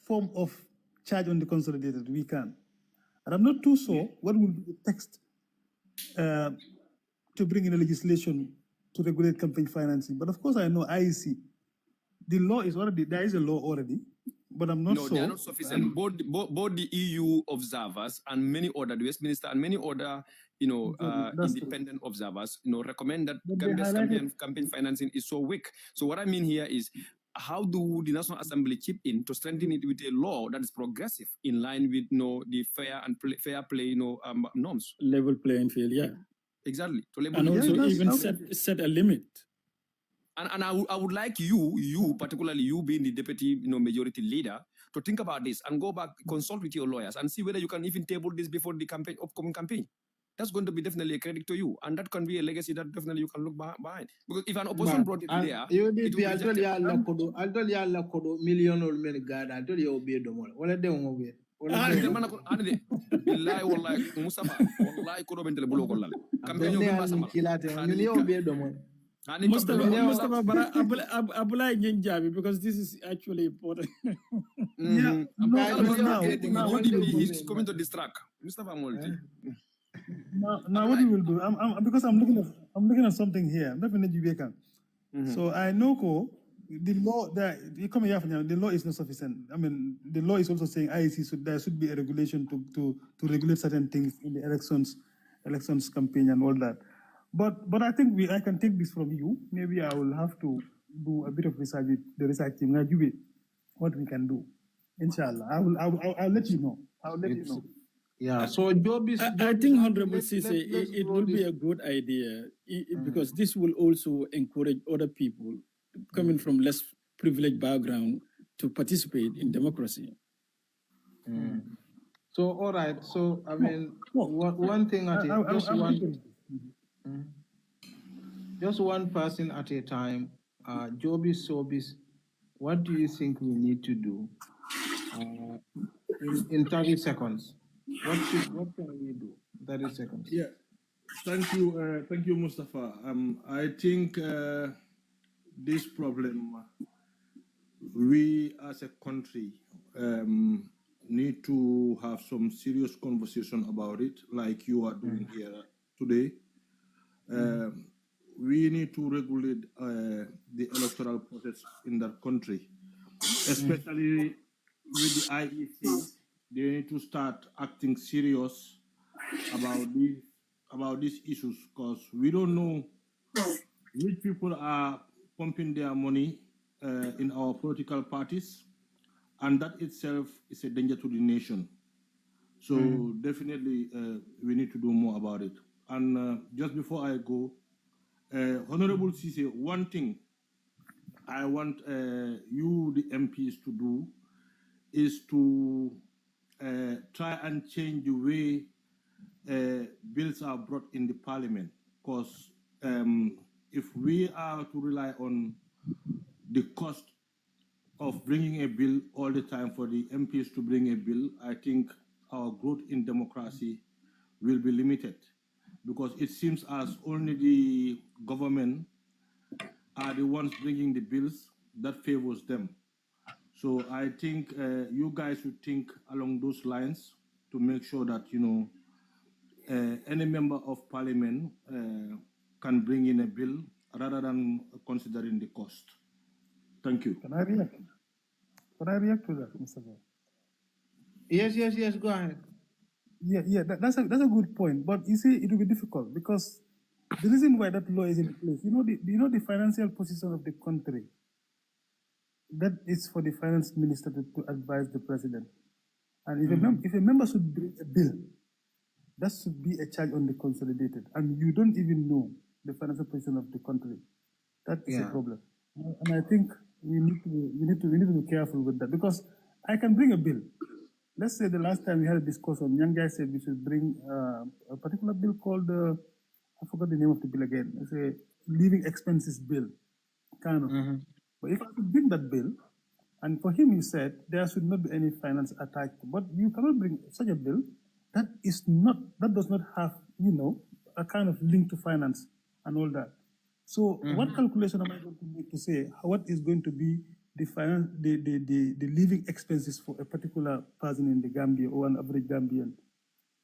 form of charge on the consolidated, we can. And I'm not too sure what will be the text to bring in a legislation to regulate campaign financing. But of course, I know IEC, the law is already, there is a law already, but I'm not sure. No, they are not sufficient. Both the EU observers and many other, the Westminster and many other, independent observers, recommend that Gambia's campaign financing is so weak. So what I mean here is, how do the National Assembly chip in to strengthen it with a law that is progressive, in line with the fair play norms? Level playing field, yeah. Exactly. And also even set a limit. And I would like you, particularly you being the deputy majority leader, to think about this and go back, consult with your lawyers and see whether you can even table this before the upcoming campaign. That's going to be definitely a credit to you, and that can be a legacy that definitely you can look behind. Because if an opposition brought it there, you need to I'll tell you million or many God, I'll tell you obey the money. What are they on over? Wallahi Mustafa, wallahi ko do bentele bulo ko lale. Campaign yo ba sama. Mustafa bara abulai nyenjabi, because this is actually important. Yeah, he's coming to distract. Mustafa Molti. Now what we will do? Because I'm looking at something here. I'm definitely So I know the law that you come here now. The law is not sufficient. I mean, the law is also saying IEC there should be a regulation to regulate certain things in the elections campaign and all that. But I think I can take this from you. Maybe I will have to do a bit of research with the research team. What we can do, inshallah. I'll let you know. I'll let you know. Yeah, so I think, Honorable Cisse, it will be a good idea because this will also encourage other people coming from less privileged background to participate in democracy. So, all right. So, I mean, one thing at a just one person at a time. Jobis, Sobis, what do you think we need to do in 30 seconds? What can we do? 30 seconds. Yeah, thank you, Mustafa. I think this problem, we as a country need to have some serious conversation about it, like you are doing here today. We need to regulate the electoral process in that country, especially with the IEC. They need to start acting serious about these issues, because we don't know which people are pumping their money in our political parties, and that itself is a danger to the nation. So definitely we need to do more about it. And just before I go, Honorable Cisse, one thing I want you, the MPs, to do is to try and change the way bills are brought in the parliament. Because if we are to rely on the cost of bringing a bill all the time for the MPs to bring a bill, I think our growth in democracy will be limited, because it seems as only the government are the ones bringing the bills that favors them. So I think you guys should think along those lines to make sure that, you know, any member of parliament can bring in a bill rather than considering the cost. Thank you. Can I react? Can I react to that, Mr. Bo? Yes, go ahead. Yeah, that's a good point. But you see, it will be difficult because the reason why that law is in place, the financial position of the country, that is for the finance minister to advise the president. And if a member should bring a bill, that should be a charge on the consolidated, and you don't even know the financial position of the country. That is a problem. And I think we need to be careful with that, because I can bring a bill. Let's say the last time we had a discussion, young guy said we should bring a particular bill called, I forgot the name of the bill again. It's a living expenses bill, kind of. But if I could bring that bill, and for him he said there should not be any finance attached, but you cannot bring such a bill that does not have, a kind of link to finance and all that. So what calculation am I going to make to say what is going to be the living expenses for a particular person in the Gambia or an average Gambian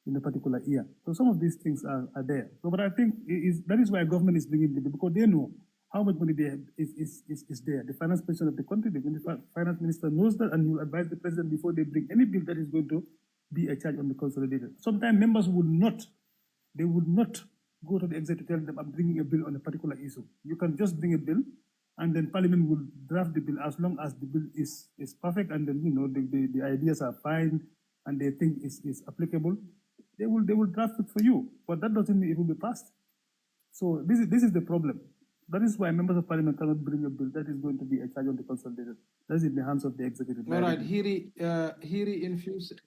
in a particular year? So some of these things are there. So, but I think that is why government is bringing the bill, because they know how much money there is there. The finance position of the country, the finance minister knows that, and he will advise the president before they bring any bill that is going to be a charge on the consolidated. Sometimes members would not go to the executive to tell them I'm bringing a bill on a particular issue. You can just bring a bill, and then Parliament will draft the bill as long as the bill is perfect, and then the ideas are fine, and they think is applicable. They will draft it for you, but that doesn't mean it will be passed. So this is the problem. That is why members of Parliament cannot bring a bill that is going to be a charge on the consolidated. That is in the hands of the executive. All right, Hiri infused.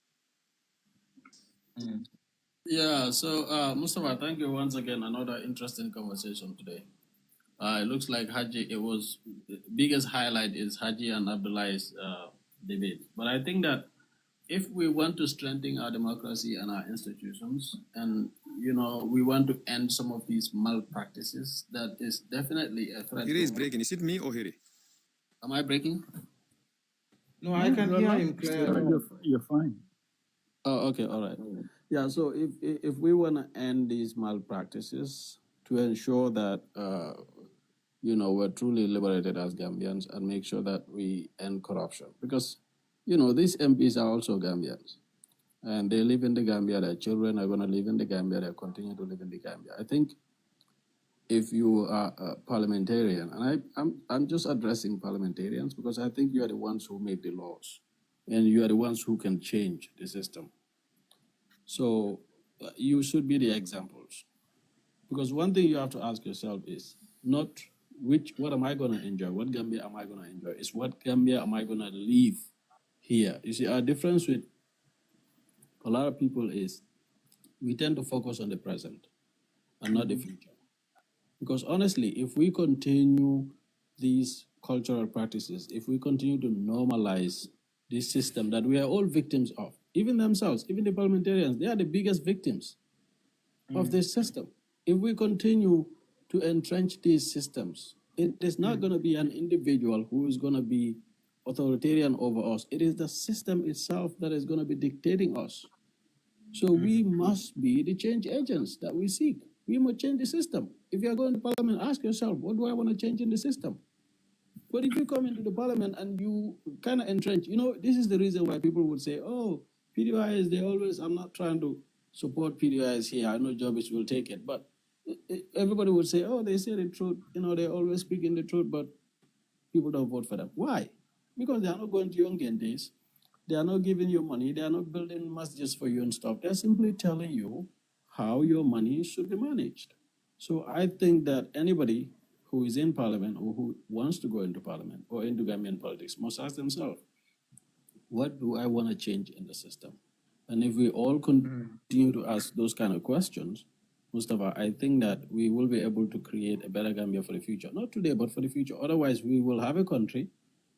Yeah, so Mustafa, thank you once again. Another interesting conversation today. It looks like Haji, the biggest highlight is Haji and Abdullah's debate. But I think that if we want to strengthen our democracy and our institutions, and we want to end some of these malpractices, that is definitely a threat. Hiri is breaking. Is it me or Hiri? Am I breaking? No, I can hear him clearly. You're fine. Oh, okay, all right. Yeah, so if we want to end these malpractices to ensure that we're truly liberated as Gambians, and make sure that we end corruption, because these MPs are also Gambians, and they live in the Gambia. Their children are going to live in the Gambia. They continue to live in the Gambia. I think if you are a parliamentarian, and I'm just addressing parliamentarians, because I think you are the ones who make the laws, and you are the ones who can change the system. So you should be the examples, because one thing you have to ask yourself is not what am I going to enjoy, what Gambia am I going to enjoy, it's what Gambia am I going to live here. You see, our difference with a lot of people is we tend to focus on the present and not the future. Because honestly, if we continue these cultural practices, if we continue to normalize this system that we are all victims of, even themselves, even the parliamentarians, they are the biggest victims of this system. If we continue to entrench these systems, it is not going to be an individual who is going to be authoritarian over us. It is the system itself that is going to be dictating us. So we must be the change agents that we seek. We must change the system. If you are going to parliament, ask yourself, what do I want to change in the system? But if you come into the parliament and you kind of entrench, this is the reason why people would say, oh, PDIs, I'm not trying to support PDIs here. I know Jobbies will take it. But everybody would say, oh, they say the truth. They always speak in the truth, but people don't vote for them. Why? Because they are not going to Young days. They are not giving you money. They are not building masjids for you and stuff. They're simply telling you how your money should be managed. So I think that anybody who is in parliament or who wants to go into parliament or into Gambian politics must ask themselves, what do I want to change in the system? And if we all continue to ask those kind of questions, Mustafa, I think that we will be able to create a better Gambia for the future. Not today, but for the future. Otherwise, we will have a country.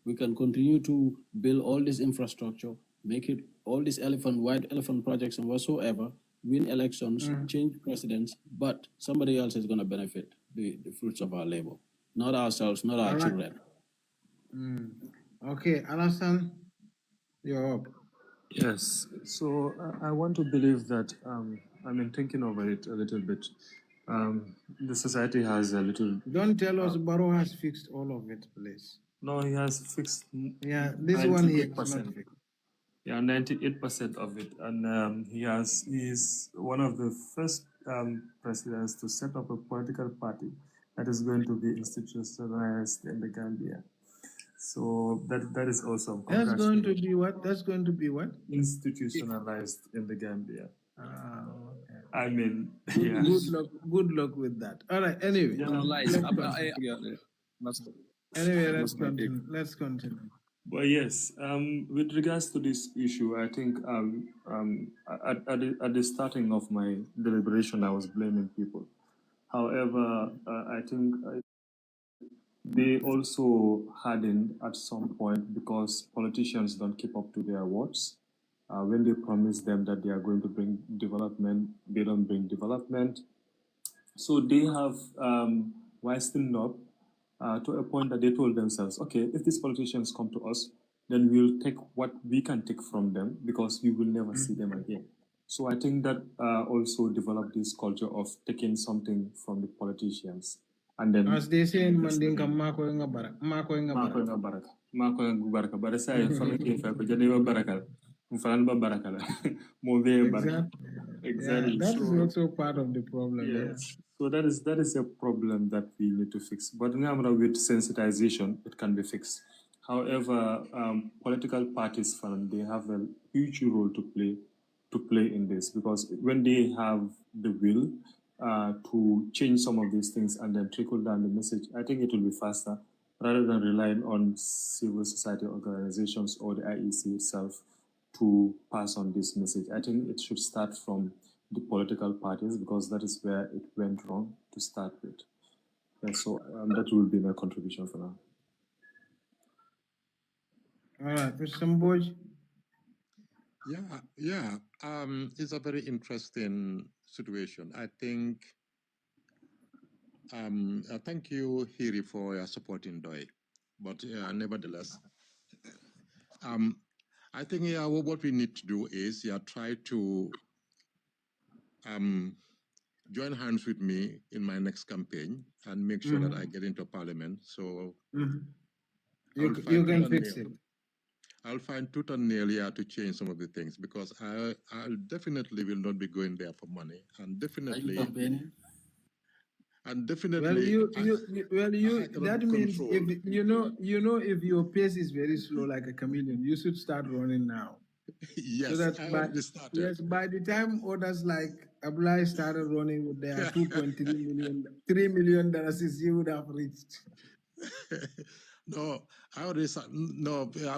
We can continue to build all this infrastructure, make it all these white elephant projects and whatsoever, win elections, change presidents, but somebody else is going to benefit the fruits of our labor. Not ourselves, not our children. Okay, Alassane, you're up. Yes. So I want to believe that, thinking over it a little bit, the society has a little. Don't tell us Barrow has fixed all of it, please. No, he has fixed. Yeah, this one he has not 98%. fixed. Yeah, 98% of it, and he is one of the first presidents to set up a political party that is going to be institutionalized in the Gambia. So that is awesome. That's going to be what? That's going to be what? Institutionalized in the Gambia. Okay. I mean, yeah. Good luck with that. All right. Anyway, let's continue. Let's continue. Well, yes. With regards to this issue, I think at the starting of my deliberation, I was blaming people. However, I think they also hardened at some point because politicians don't keep up to their words. When they promise them that they are going to bring development, they don't bring development. So they have wised up to a point that they told themselves, okay, if these politicians come to us, then we'll take what we can take from them because we will never see them again. So I think that also developed this culture of taking something from the politicians. And then, as they say in Mandinka, Mako nga baraka. But I say, baraka. Exactly. Yeah, that is also part of the problem. Yes. So that is a problem that we need to fix. But with sensitization, it can be fixed. However, political parties, they have a huge role to play in this because when they have the will to change some of these things and then trickle down the message, I think it will be faster rather than relying on civil society organizations or the IEC itself to pass on this message. I think it should start from the political parties because that is where it went wrong to start with. And so that will be my contribution for now. All right, Mr. Mboj. Yeah. It's a very interesting situation. I think. Thank you, Hiri, for supporting Doi. But nevertheless, I think what we need to do is try to join hands with me in my next campaign and make sure that I get into Parliament. So you can fix it. I'll find tooth and nail to change some of the things because I definitely will not be going there for money, and definitely. And definitely, that means if if your pace is very slow like a chameleon, you should start running now. Yes, so that by the time others like Abulai started running with their 2.3 million, $3 million, you would have reached. No, I already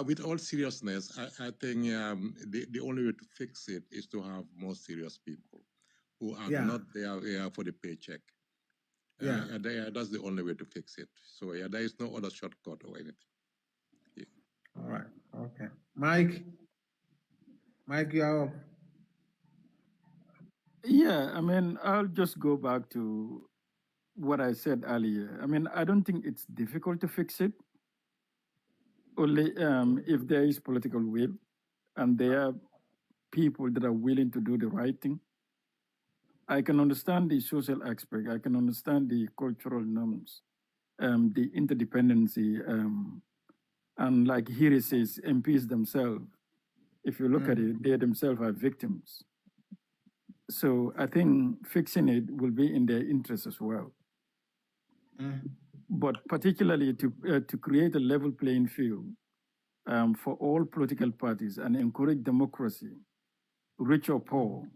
with all seriousness, I think the only way to fix it is to have more serious people who are not there for the paycheck. That's the only way to fix it. So there is no other shortcut or anything. Yeah. All right. Okay. Mike, you're up. Yeah, I'll just go back to what I said earlier. I don't think it's difficult to fix it. Only if there is political will and there are people that are willing to do the right thing. I can understand the social aspect. I can understand the cultural norms, the interdependency, and like Hiri says, MPs themselves, if you look at it, they themselves are victims. So I think fixing it will be in their interest as well. But particularly to create a level playing field for all political parties and encourage democracy, rich or poor,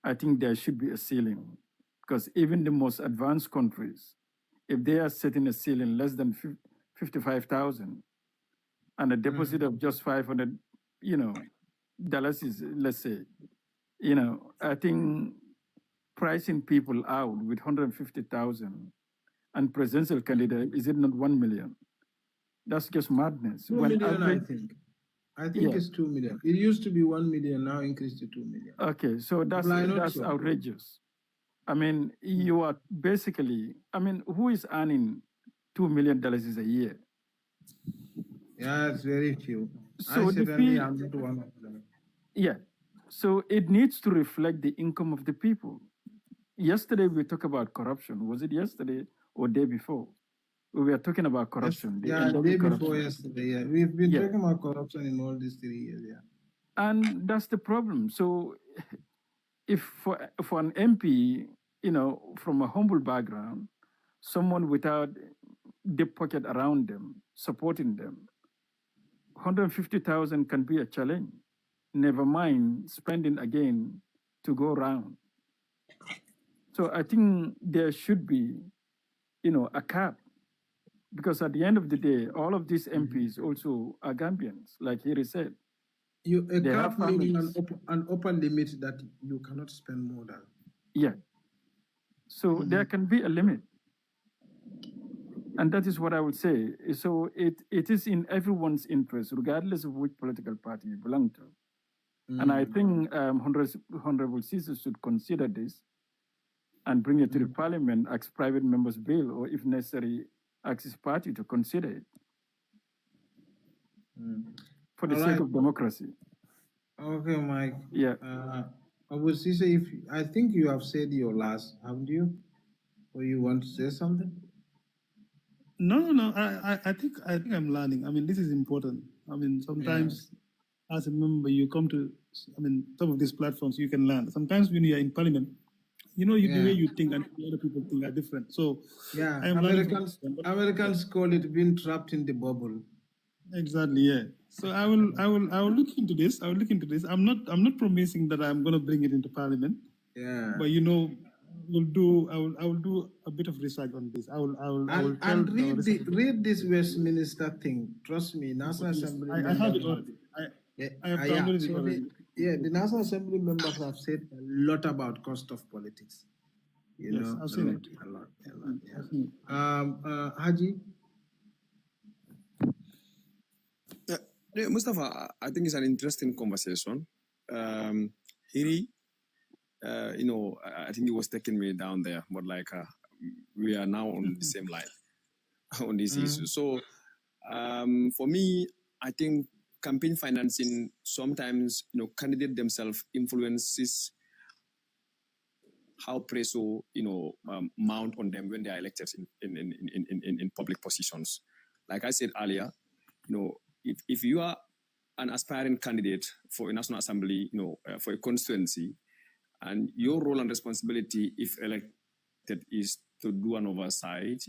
I think there should be a ceiling. Because even the most advanced countries, if they are setting a ceiling less than 55,000 and a deposit of just 500, dollars is, let's say, I think pricing people out with 150,000 and presidential candidate, is it not 1 million? That's just madness. 2 million, I think. I think it's 2 million. It used to be 1 million, now increased to 2 million. Okay, so that's outrageous. I mean, you are basically, who is earning $2 million a year? Yeah, it's very few. So I certainly am not one of them. Yeah, so it needs to reflect the income of the people. Yesterday we talked about corruption. Was it yesterday or day before? We were talking about corruption. Yes, day before yesterday. Yeah, we've been talking about corruption in all these 3 years. Yeah, and that's the problem. So, if for an MP, from a humble background, someone without deep pocket around them supporting them, 150,000 can be a challenge. Never mind spending again to go around. So I think there should be, a cap, because at the end of the day, all of these MPs also are Gambians, like he said. A cap meaning an upper limit that you cannot spend more than. Yeah. So there can be a limit. And that is what I would say. So it is in everyone's interest, regardless of which political party you belong to. And I think Honorable Caesar should consider this and bring it to the parliament as private members' bill, or if necessary, ask his party to consider it for the sake of democracy. Okay, Mike. Yeah. Honorable Caesar, I think you have said your last, haven't you? Or you want to say something? No. I think I'm learning. This is important. Sometimes as a member, you come to, some of these platforms, you can learn. Sometimes when you are in parliament, the way you think and other people think are different. So yeah, Americans call it being trapped in the bubble. Exactly. Yeah. So I will look into this. I'm not promising that I'm going to bring it into parliament. Yeah. But I will do a bit of research on this. I will read this Westminster thing. Trust me, National Assembly. I have it already. I have downloaded it already. The National Assembly members have said a lot about cost of politics. I've seen it. A lot. Yeah. Haji. Yeah, Mustafa, I think it's an interesting conversation. Hiri, I think he was taking me down there, but we are now on the same line on this issue. So for me, I think campaign financing sometimes, candidate themselves influences how pressure, mount on them when they are elected in public positions. Like I said earlier, if you are an aspiring candidate for a National Assembly, for a constituency, and your role and responsibility, if elected, is to do an oversight,